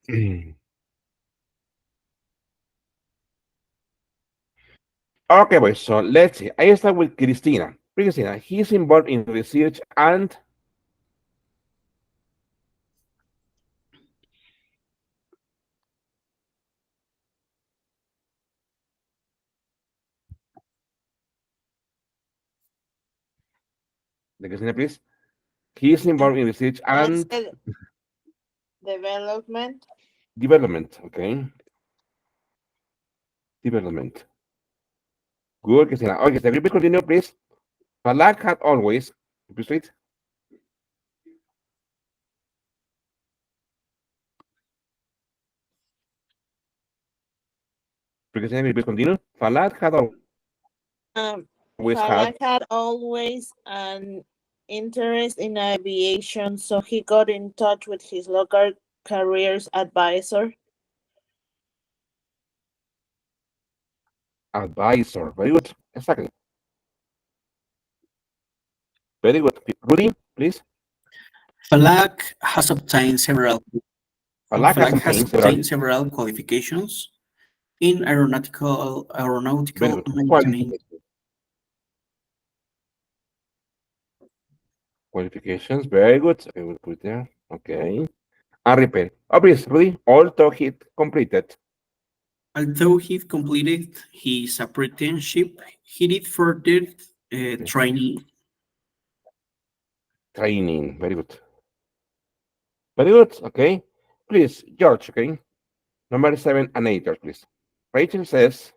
Hmm. Okay, boys. So let's see. I start with Cristina. Cristina, he's involved in research and Cristina, please. He's involved in research I and said development. development. Okay, development. Good, Cristina. Okay, so please continue, please. Falak had always, please wait. Cristina, please continue. Falak had Um, always had Falak had always an interest in aviation, so he got in touch with his local careers advisor. advisor. Very good. Exactly. Very good. Rudy, please. Falak has obtained several Falak has Falak has obtained several. obtained several qualifications in Very aeronautical good. maintenance. Qualifications. Very good. Okay, we'll put there. Okay. And repair. Oh, please, Rudy. All talk it completed. Although he completed his apprenticeship, he did further Okay. training. Training. Very good. Very good. Okay. Please, George. Okay. Number 7 and 8, please. Rachel says,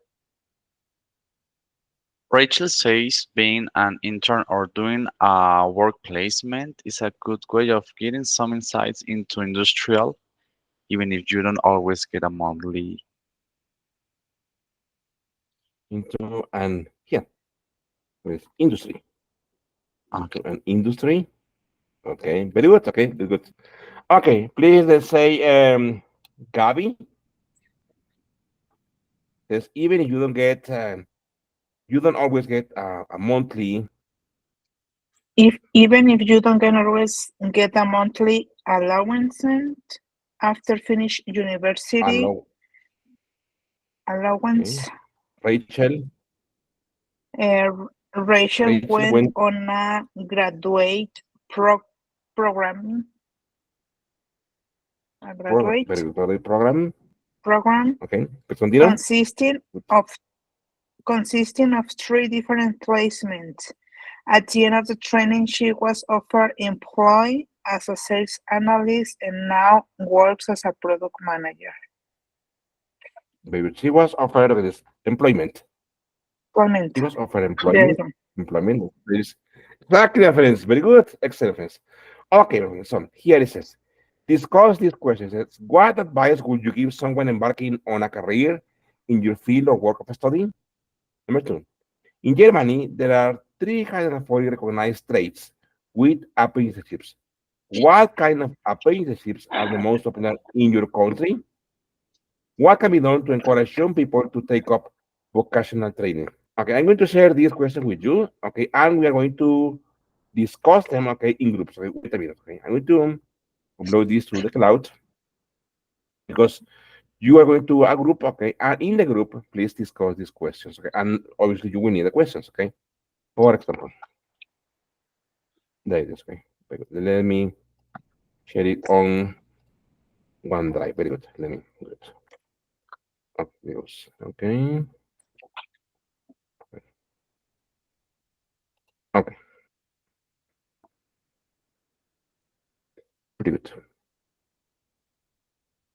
Rachel says being an intern or doing a work placement is a good way of getting some insights into industrial, even if you don't always get a monthly. into an, yeah, please, industry. Into Okay. an industry. Okay. Very good. Okay. Very good. Okay. Please, let's say, Gabby says, even if you don't get, you don't always get a monthly If even if you don't can always get a monthly allowance after finish university allow. Okay. allowance, Rachel. uh, Rachel Rachel went went on a graduate pro- program, a program. Very graduate good. Very program. program Okay. Please continue. consisting of consisting of 3 different placements. At the end of the training, she was offered employed as a sales analyst and now works as a product manager. Very good. She was offered this employment. Employment. He was offered There you employment. go. Employment. Please. Exactly, reference. Very good. Excellent reference. Okay, so here it says, discuss these questions. It's, what advice would you give someone embarking on a career in your field of work of study? Number 2, in Germany, there are 340 recognized trades with apprenticeships. What kind of apprenticeships are the most popular in your country? What can be done to encourage young people to take up vocational training? Okay, I'm going to share these questions with you. Okay, and we are going to discuss them. Okay, in groups. Okay, wait a minute. Okay, I'm going to upload this to the cloud because you are going to a group, okay, and in the group, please discuss these questions, okay, and obviously you will need the questions, okay. For example, there it is, okay. Let me share it on OneDrive. Very good. Let me do it. Okay. Okay. Pretty good.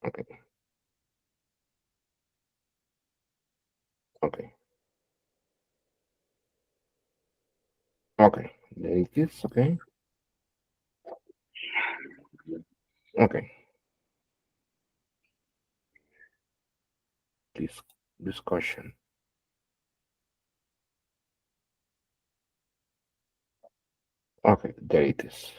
Okay. Okay. Okay. There it is. Okay. Okay. Please discussion. Okay. There it is.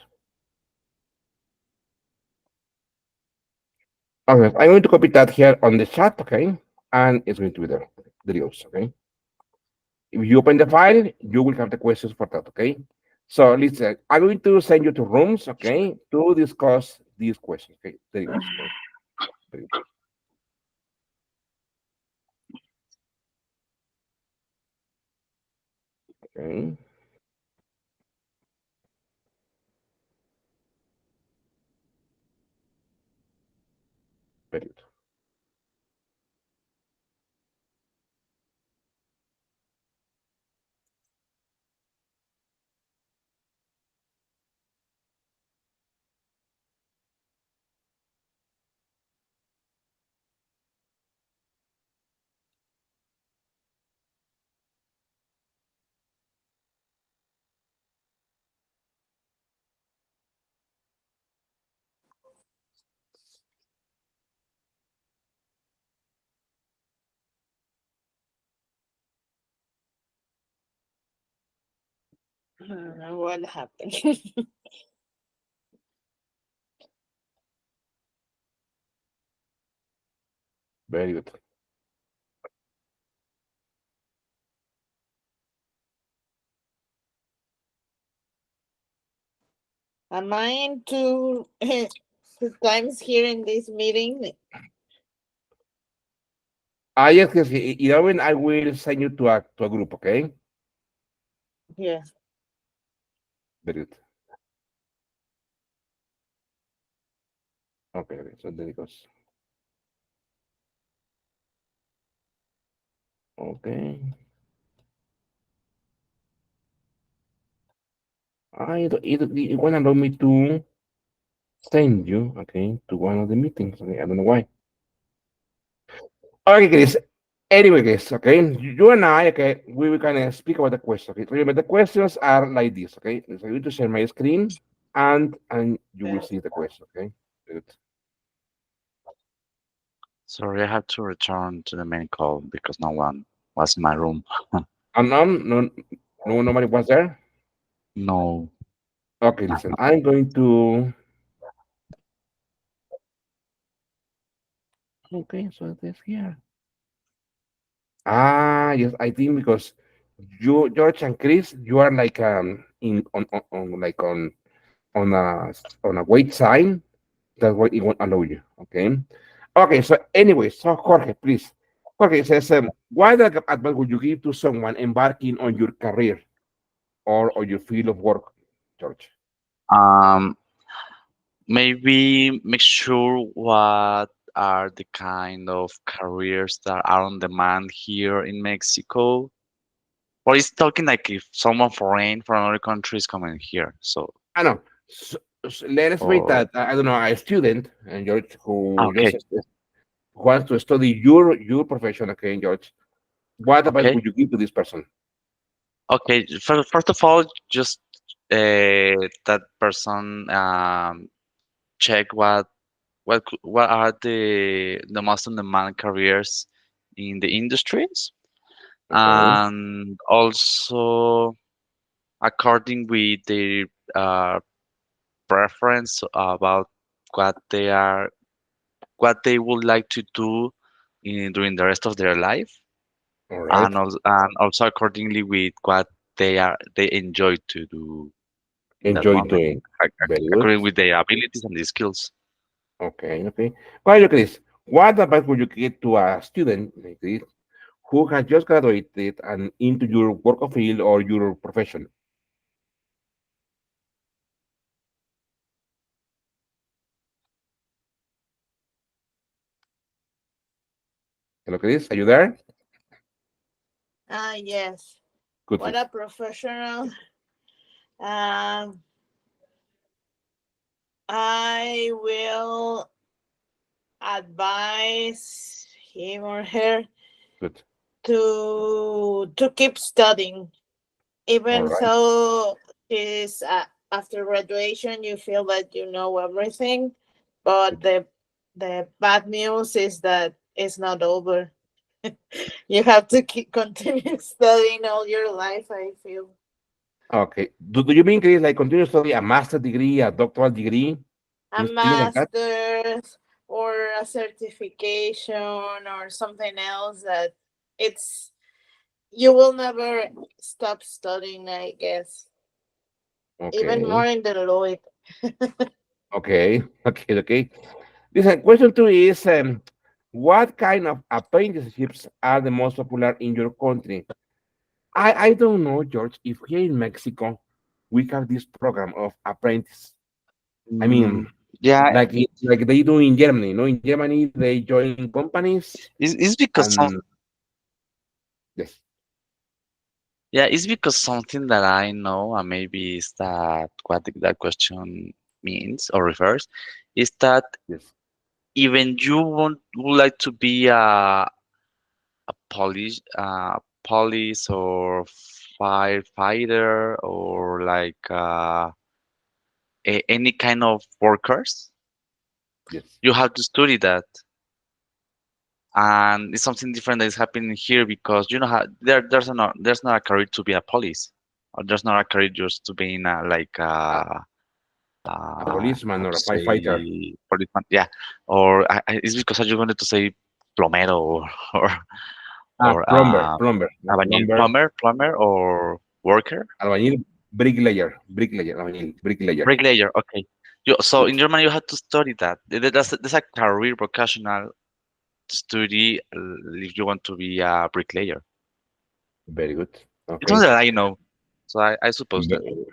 Okay. I'm going to copy that here on the chat. Okay. And it's going to be there. There it goes. Okay. If you open the file, you will have the questions for that. Okay. So listen, I'm going to send you to rooms. Okay. To discuss these questions. Okay. There it goes. Okay. Very good. Okay. Very good. What happened? Very good. Am I in two times here in this meeting? Yes, yes. 11, I will send you to a group. Okay. Yeah. Very good. Okay. Okay. So there it goes. Okay. It won't allow me to send you, okay, to one of the meetings. Okay, I don't know why. Okay, guys. Anyway, guys, okay, you and I, okay, we can speak about the questions. Okay, remember the questions are like this. Okay, so I'm going to share my screen, and you will see the question. Okay, good. Sorry, I had to return to the main call because no one was in my room. And no, nobody was there. No. Okay, listen, I'm going to. Okay, so this here. Yes, I think because you, George and Chris, you are like in on like on a wait sign. That's what it won't allow you. Okay. Okay. So anyway, so Jorge, please. Jorge says, what advice would you give to someone embarking on your career or on your field of work, George? Um, Maybe make sure what are the kind of careers that are on demand here in Mexico. Or is talking like if someone foreign from another country is coming here. So, I know. So let's say or that I don't know a student and George who okay, just wants to study your profession. Okay, George. What advice okay, would you give to this person? okay. First of all, just that person check what are the most in demand careers in the industries, Okay. and also according with their uh, preference about what they are what they would like to do during the rest of their life, All right. and also accordingly with what they enjoy to do in that Enjoy moment, doing. Very good. according with their abilities and the skills. Okay, okay. Well, you, Chris, what advice would you give to a student like this who has just graduated and into your work field or your profession? Hello, Chris, are you there? Yes. Good. What a professional. Um, I will advise him or her Good. to keep studying, All even right. though is after graduation you feel that you know everything, but Good. the bad news is that it's not over. You have to keep continue studying all your life, I feel. Okay. Do you mean, Chris, like continue to study a master degree, a doctoral degree, A things like that? master's or a certification or something else that it's you will never stop studying, I guess. Even Okay. more in the Deloitte. Okay. Okay. Okay. Listen, question two is what kind of apprenticeships are the most popular in your country? I don't know, George, if here in Mexico we have this program of apprentice. I Mm, mean, yeah, like they do in Germany. No, in Germany they join companies it's because some and yes, yeah, it's because something that I know, and maybe is that what that question means or refers, is that yes, even you would like to be police or firefighter or like any kind of workers, yes. you have to study that. And it's something different that is happening here because you know how there's not a career to be a police, or there's not a career just to be in a like A, a how policeman or to a firefighter, say policeman, yeah, or it's because I just wanted to say plomero or a or plumber, no, albañil, plumber or worker, albañil, bricklayer, albañil, bricklayer. bricklayer. Okay, so in Good, Germany you have to study that. That's a career vocational to study if you want to be a bricklayer. very good. It's something Okay, that I know, so I suppose that. very,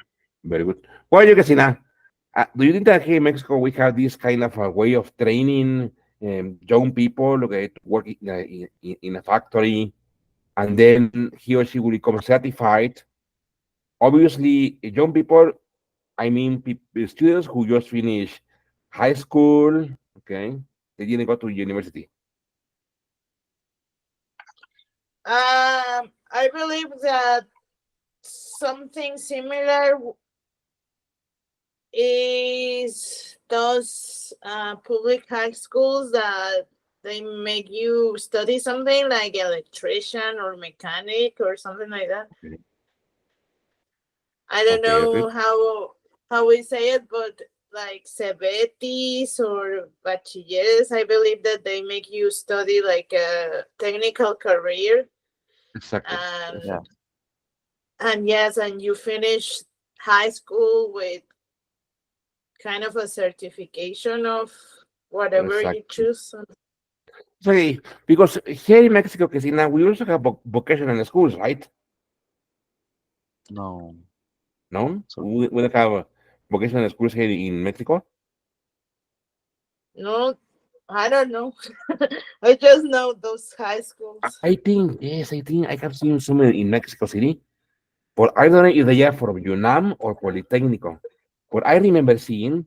very good. Well, you can see now. Do you think that here in Mexico we have this kind of a way of training young people, okay, to work in a factory, and then he or she will become certified? Obviously, young people, I mean, students who just finished high school, okay, they didn't go to university. I believe that something similar is those public high schools that they make you study something like electrician or mechanic or something like that. Okay, I don't okay, okay. know how we say it, but like cebetis or bachilleres, I believe that they make you study like a technical career, Exactly. Yeah. and yes, and you finish high school with kind of a certification of whatever you Exactly. choose. So, because here in Mexico, Cristina, we also have vocational schools, right? No. No, So we don't have vocational schools here in Mexico. No, I don't know. I just know those high schools. I think yes, I think I have seen some in Mexico City, but I don't know if they are from UNAM or Politécnico. But I remember seeing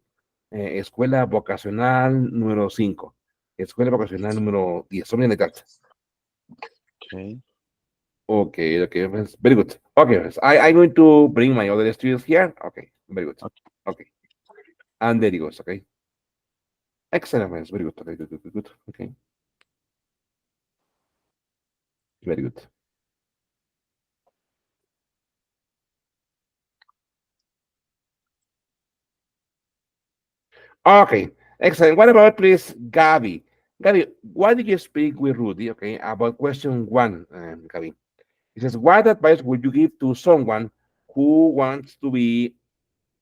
Escuela Vocacional número 5, Escuela Vocacional número 10, something like that. okay. Okay, okay, very good. Okay, I'm going to bring my other students here. Okay, very good. Okay. Okay, and there he goes. Okay, excellent, friends. Very good. Okay, good, good, good, good. Okay, very good. Okay, excellent. What about please, Gabby? Gabby, why did you speak with Rudy? Okay, about question one, Gabby. He says, what advice would you give to someone who wants to be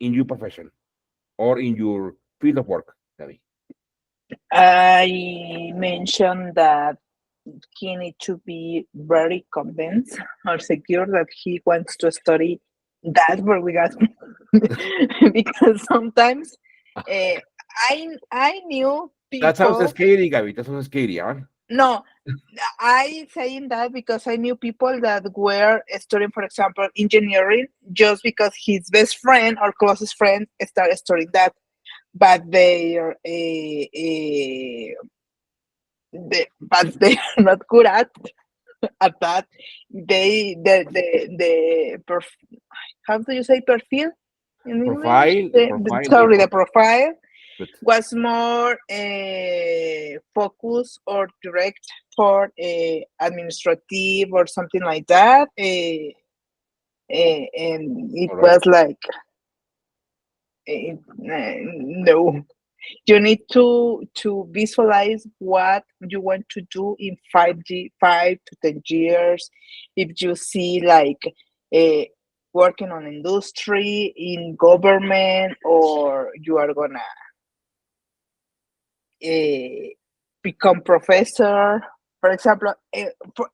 in your profession or in your field of work, Gabi? I mentioned that he need to be very convinced or secure that he wants to study that where we got because sometimes I knew That sounds people. scary, Gabi. That sounds scary, huh? No, I saying that because I knew people that were studying, for example, engineering, just because his best friend or closest friend started studying that, but but they are not good at that. They how do you say perfil in English? Profile, profile, Sorry, the profile good. was more focused or direct for administrative or something like that. And it All right. was like, no, you need to visualize what you want to do in 5 to 10 years. If you see like uh, working on industry, in government, or you are gonna become professor. For example,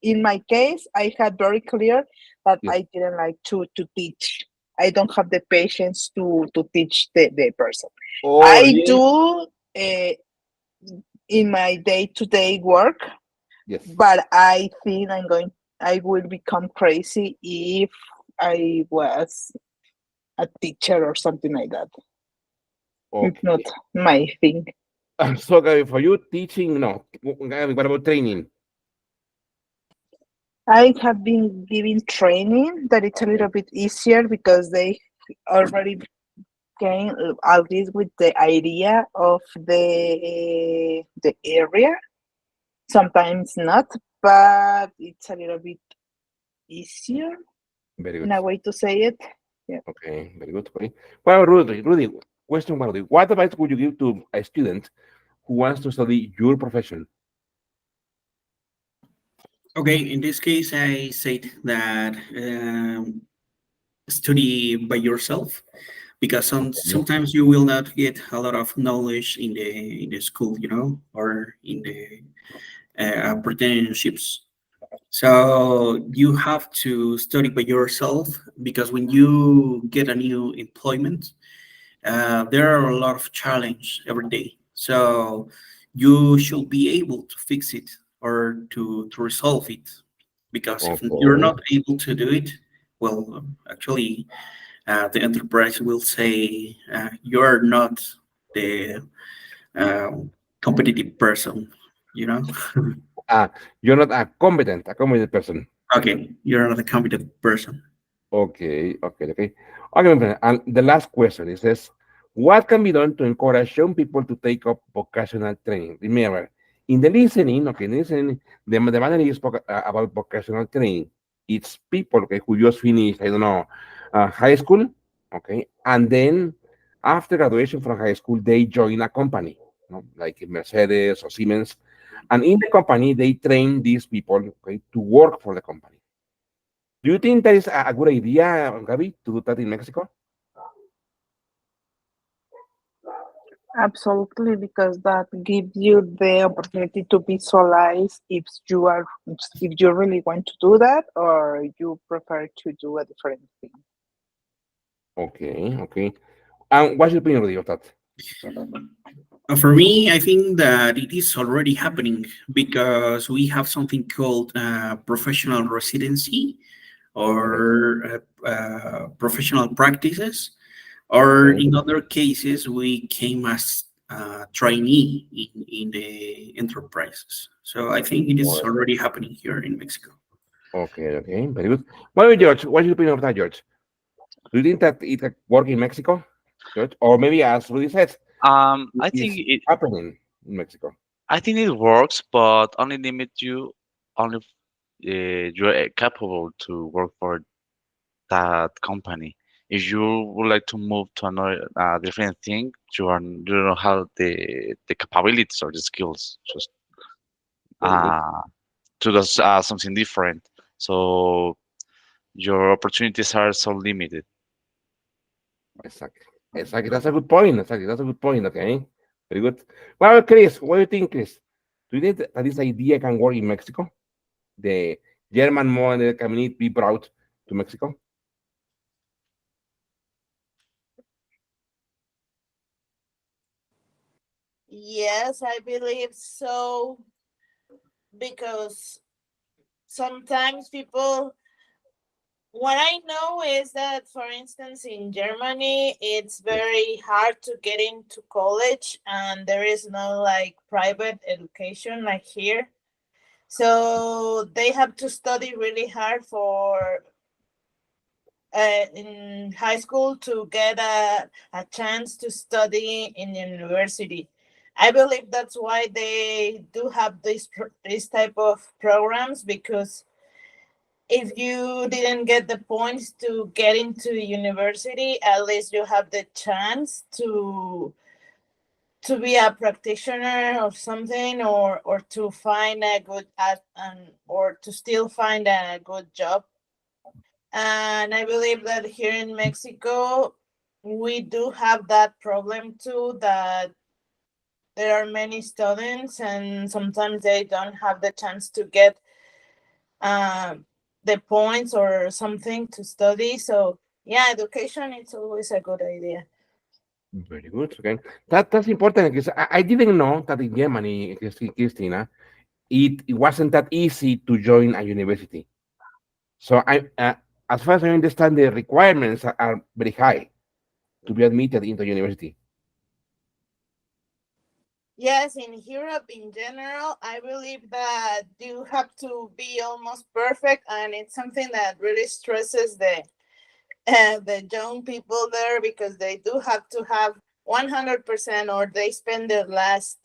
in my case, I had very clear that Yes. I didn't like to teach. I don't have the patience to teach the person. Oh, I really? do in my day-to-day work, Yes. but I think I will become crazy if I was a teacher or something like that. It's not Okay. my thing. So, Gabi, for you, teaching, no. Gabi, what about training? I have been giving training that it's a Okay. little bit easier because they already came at least with the idea of the area. Sometimes not, but it's a little bit easier Very in good. a way to say it. Yeah, Okay, very good. Okay. Well, Rudy, question, Rudy. What advice would you give to a student who wants to study your profession? Okay, in this case, I said that study by yourself because Okay. sometimes you will not get a lot of knowledge in the school, you know, or in the apprenticeships. So you have to study by yourself because when you get a new employment, there are a lot of challenge every day. So you should be able to fix it or to resolve it. Because if you're Okay. not able to do it, well, actually, the enterprise will say you're not the um, competitive person, you know? Ah, you're not a competent person. Okay, you're not a competent person. Okay, okay, okay. Okay, my friend, and the last question it says, what can be done to encourage young people to take up vocational training? Remember, in the listening, okay, listening, the manner you spoke about vocational training, it's people, okay, who just finished, I don't know, high school, okay, and then after graduation from high school, they join a company, like Mercedes or Siemens, and in the company, they train these people, okay, to work for the company. Do you think that is a good idea, Gabi, to do that in Mexico? absolutely, because that gives you the opportunity to visualize if you really want to do that or you prefer to do a different thing. Okay, okay. And what's your opinion, Rudy, of that? For me, I think that it is already happening because we have something called professional residency All right. or professional practices, or Okay. in other cases, we came as trainee in the enterprises. So I think it All is right. already happening here in Mexico. Okay, okay. Very good. Well, George, what's your opinion of that, George? Do you think that it can work in Mexico, George? Or maybe, as Rudy said, I think it's happening in Mexico. it works, but only limit you only you're capable to work for that company. If you would like to move to another different thing, you don't have the capabilities or the skills just Very good. uh, to do something different. So your opportunities are so limited. Exactly. Exactly. That's a good point. Exactly. That's a good point. Okay. Very good. Well, Chris, what do you think, Chris? Do you think that this idea can work in Mexico? The German model can it be brought to Mexico? Yes, I believe so, because sometimes people, what I know is that, for instance, in Germany, it's very hard to get into college, and there is no like private education like here. So they have to study really hard for in high school to get a chance to study in university. I believe that's why they do have this type of programs, because if you didn't get the points to get into university, at least you have the chance to be a practitioner or something, or to find a good or to still find a good job. And I believe that here in Mexico we do have that problem too, that there are many students and sometimes they don't have the chance to get um, the points or something to study. So yeah, education is always a good idea. Very good. Okay. That's important because I didn't know that in Germany, Christina, it wasn't that easy to join a university. So as far as I understand, the requirements are very high to be admitted into university. Yes, in Europe in general, I believe that you have to be almost perfect, and it's something that really stresses the young people there, because they do have to have 100%, or they spend their last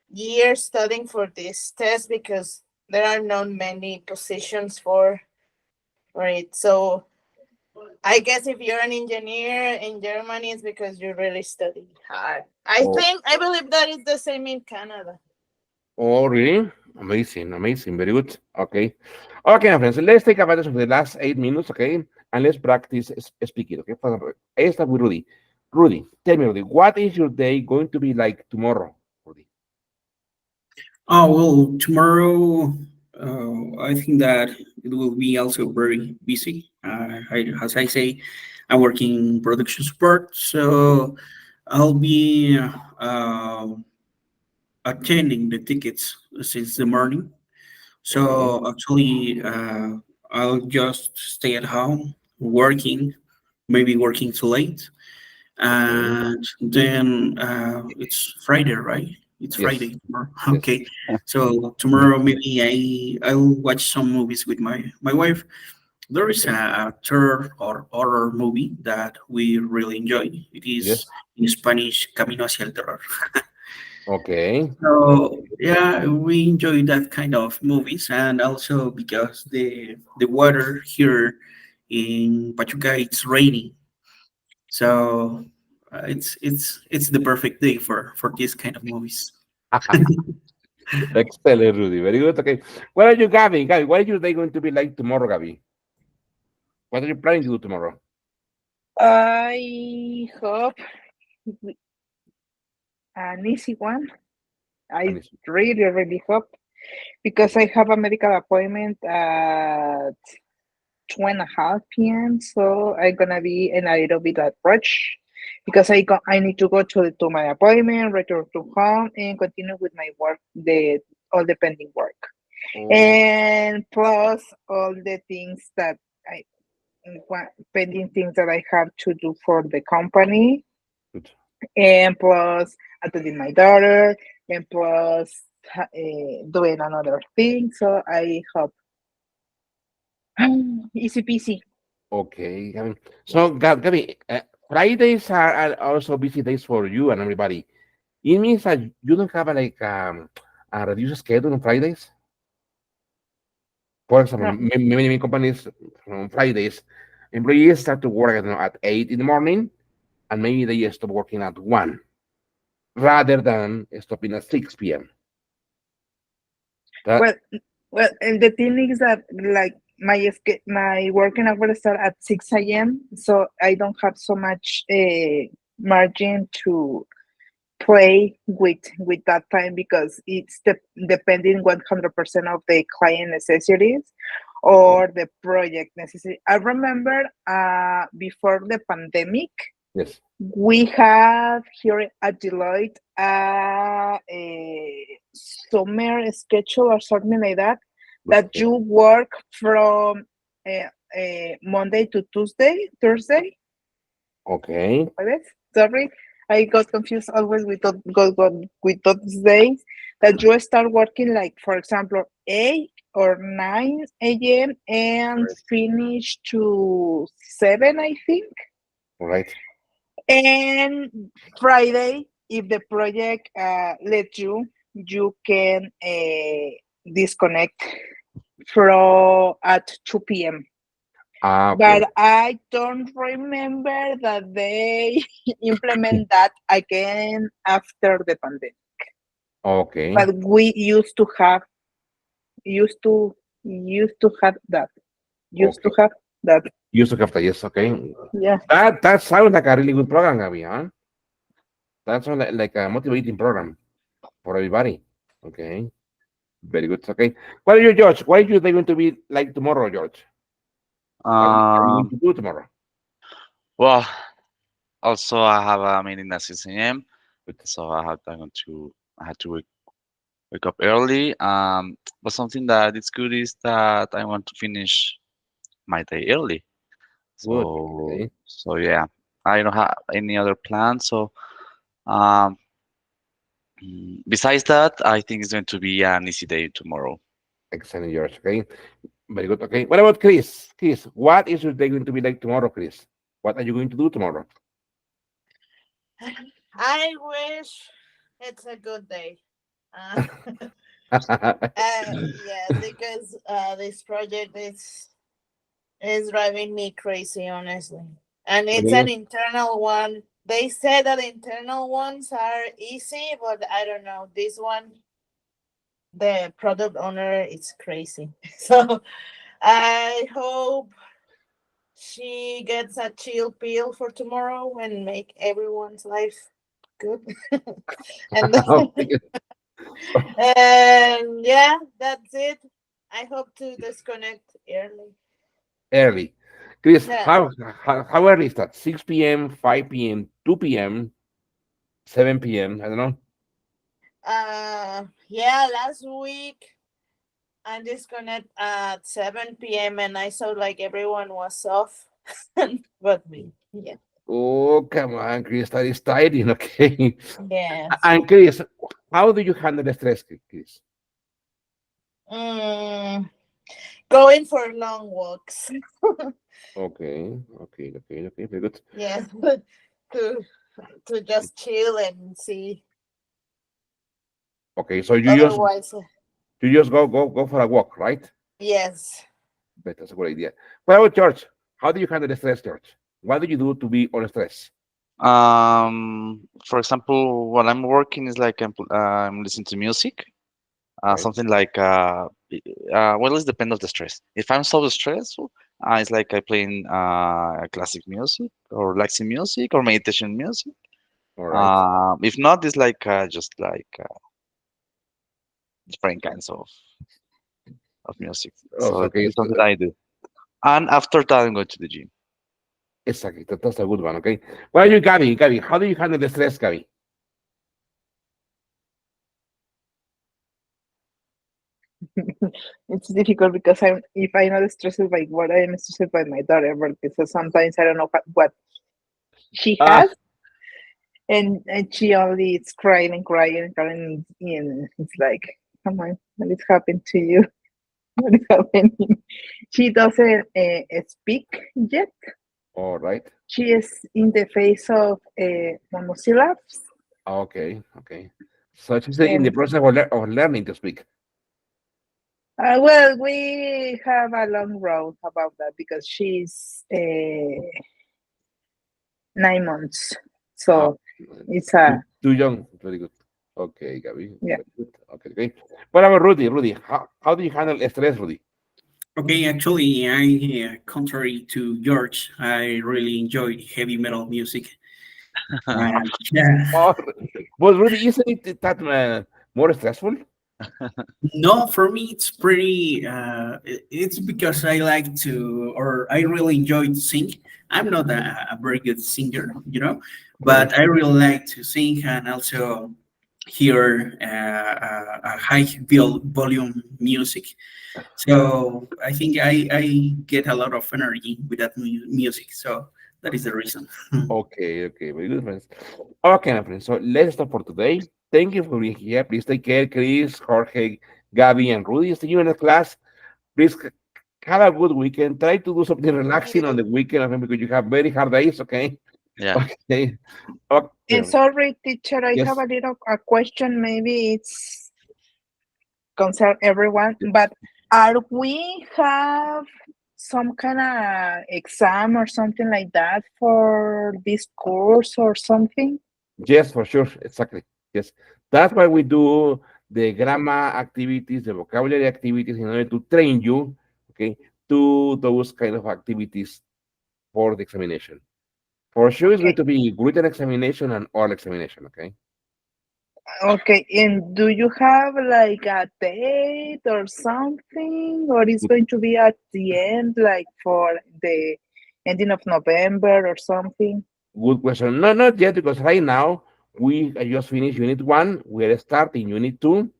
year studying for this test, because there are not many positions for it. So I guess if you're an engineer in Germany, it's because you really studied hard. Oh, I believe that is the same in Canada. oh, really? Amazing, amazing. Very good. Okay. Okay, my friends, let's take advantage of the last 8 minutes, okay? And let's practice speaking, okay? For example, I start with Rudy. Rudy, tell me, Rudy, what is your day going to be like tomorrow, Rudy? Oh, well, tomorrow, I think that it will be also very busy. As I say, I work in production support, so I'll be attending the tickets since the morning. Okay. So actually, I'll just stay at home working, maybe working too late, Okay. and then it's Friday, right? It's Yes. Friday tomorrow. Yes. Okay, so tomorrow maybe I'll watch some movies with my wife. There is Okay. a third or horror movie that we really enjoy. It is Yes. in Spanish, Camino hacia el terror. Okay. So yeah, we enjoy that kind of movies, and also because the weather here in Pachuca it's raining, so it's the perfect day for this kind of movies. Excellent, Rudy. Very good. Okay. What are you, Gabby? Gabby, what is your day going to be like tomorrow, Gabby? What are you planning to do tomorrow? I hope an easy one. I And it's really, really hope, because I have a medical appointment at 2:30 p.m. So I'm gonna be in a little bit at rush, because I need to go to my appointment, return to home, and continue with my work, the all the pending work, oh, and plus all the things that I pending things that I have to do for the company, good. and plus attending my daughter, and plus doing another thing. So I hope easy peasy. Okay. So, Gabby, Fridays are also busy days for you and everybody. It means that you don't have a reduced schedule on Fridays. For example, No, many companies on Fridays, employees start to work at 8 in the morning, and maybe they stop working at 1 rather than stopping at 6 p.m. That well, well, and the thing is that, like, my working hours start at 6 a.m., so I don't have so much margin to play with that time because it's depending 100% of the client necessities or the project necessity. I remember before the pandemic, Yes. we have here at Deloitte a summer schedule or something like that, that Okay. you work from Monday to Thursday. Okay. ¿Sabes? Sorry, I got confused always with those days that you start working like, for example, 8 or 9 a.m. and Right. finish to 7, I think. All right. And Friday, if the project lets you, you can disconnect from at 2 p.m. Okay. But I don't remember that they implement that again after the pandemic. Okay. But we used to have that. Used to Okay. have that. Used to have that. Yes. Okay. Yeah. That sounds like a really good program, Abby, huh? That sounds like a motivating program for everybody. Okay. Very good. Okay. What are you, George? What are you going to be like tomorrow, George? What are you going Um, to do tomorrow? well, also I have a meeting at 6 a.m. So I had to wake up early. But something that is good is that I want to finish my day early. Good. So Okay. so yeah, I don't have any other plans. So um, besides that, I think it's going to be an easy day tomorrow. Excellent, George. Okay. Very good. Okay. What about Chris? Chris, what is your day going to be like tomorrow, Chris? What are you going to do tomorrow? I wish it's a good day. Uh, yeah, because this project is driving me crazy, honestly. And it's an Really? internal one. They say that internal ones are easy, but I don't know. This one, the product owner is crazy. So I hope she gets a chill pill for tomorrow and make everyone's life good. and Okay. and yeah, that's it. I hope to disconnect early. Early. Chris, Yeah. how early is that? 6 p.m., 5 p.m., 2 p.m., 7 p.m. I don't know. Yeah, last week I disconnect at 7 p.m. and I saw like everyone was off but me. Yeah. Oh, come on, Chris. That is tiring. Okay. Yes. And Chris, how do you handle the stress, Chris? Mm, going for long walks. Okay. Okay. Okay. Okay. Very good. Yeah. to to just chill and see. Okay. So Otherwise, you just go for a walk, right? yes. That's a good idea. What about George? How do you handle the stress, George? What do you do to be on stress? For example, while I'm working is like I'm listening to music. Right. Something like well, it depends on the stress. If I'm so stressful, it's like I playing classic music or relaxing music or meditation music. All right. If not, it's like just like different kinds of music. Oh, So so, okay. it's something I do. And after that, I'm going to the gym. Exactly. That's a good one. Okay. What are you, Gabby? Gabby, how do you handle the stress, Gabby? It's difficult because if I'm not stressed by what I am stressed by my daughter, because sometimes I don't know what she Ah, has, and she only is crying and crying and crying, and it's like, come on, what is happening to you? What is happening? She doesn't speak yet. all right. She is in the phase of monosyllables, Okay. Okay. So she's in the and process of learning to speak. well, we have a long road about that because she's 9 months, Ah, so it's a too young. Very good. Okay, Gabby. yeah. Very good. Okay. Okay. What about Rudy? Rudy, how do you handle stress, Rudy? Okay, actually, contrary to George, I really enjoy heavy metal music. Yeah, Oh, but really, isn't it that more stressful? no, for me, it's pretty. It's because I like to, or I really enjoy to sing. I'm not a very good singer, Okay. but I really like to sing and also hear a high volume music. So I think I get a lot of energy with that music. So that is the reason. Okay, okay, very good, friends. Okay, my friends. So let's stop for today. Thank you for being here. Please take care, Chris, Jorge, Gabby, and Rudy. See you in the class. Please have a good weekend. Try to do something relaxing on You. the weekend, I think, because you have very hard days. Okay. Yeah. Okay. Okay. And sorry, teacher, I have Yes. a little a question. Maybe it's concern everyone, but are we have some kind of exam or something like that for this course or something? Yes, for sure. Exactly. Yes. That's why we do the grammar activities, the vocabulary activities in order to train you, okay, to those kind of activities for the examination. For sure, it's going Okay. to be written examination and oral examination, okay? Okay, and do you have like a date or something, or is Good, going to be at the end, like for the ending of November or something? good question. No, not yet, because right now we just finished unit one. We're starting unit two.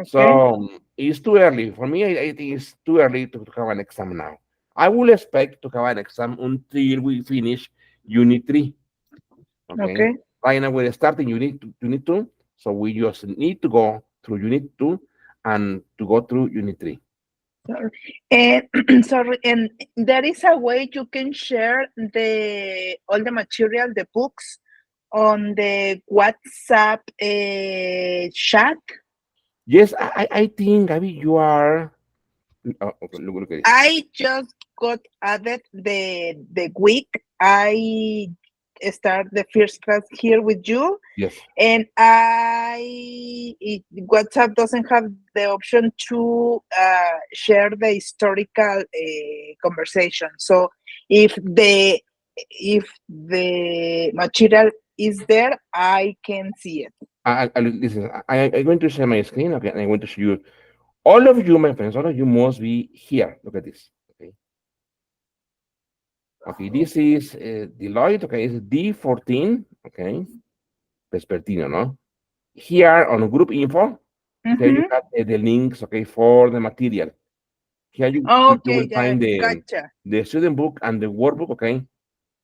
So Okay, it's too early. For me, I think it's too early to have an exam now. I will expect to have an exam until we finish unit three. Okay. okay. Right now we're starting unit two. So we just need to go through unit two and to go through unit three. Sorry. And sorry, and there is a way you can share the all the material, the books on the WhatsApp chat. Yes, I think Abby, you are. Oh, okay, look at this. I just got added the week I start the first class here with you, Yes. and WhatsApp doesn't have the option to share the historical conversation. So if the if the material is there, I can see it. Listen, I'm going to share my screen. Okay, and I'm going to show you. All of you, my friends, all of you must be here. Look at this. Okay. Okay, this is Deloitte. Okay, it's D14. Okay, Vespertino, no? Here on group info, here you Mm-hmm. have the links, okay, for the material. Here you Okay, will find gotcha. the student book and the workbook, okay,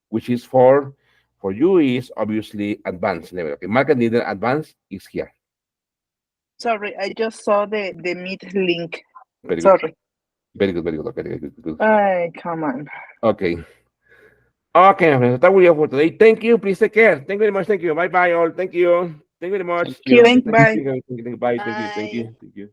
which is for you is obviously advanced level. Okay, market leader advanced is here. Sorry, I just saw the meet link. Very good, Sorry. very good, very good. Okay, very good, good. Ay, come on. Okay. Okay, my friends, that will be all for today. Thank you. Please take care. Thank you very much. Thank you. Bye bye, all. Thank you. Thank you very much. Thank Thank you. you. Bye. Thank you. Thank you. Bye. Thank you. Thank Bye. you. Thank you.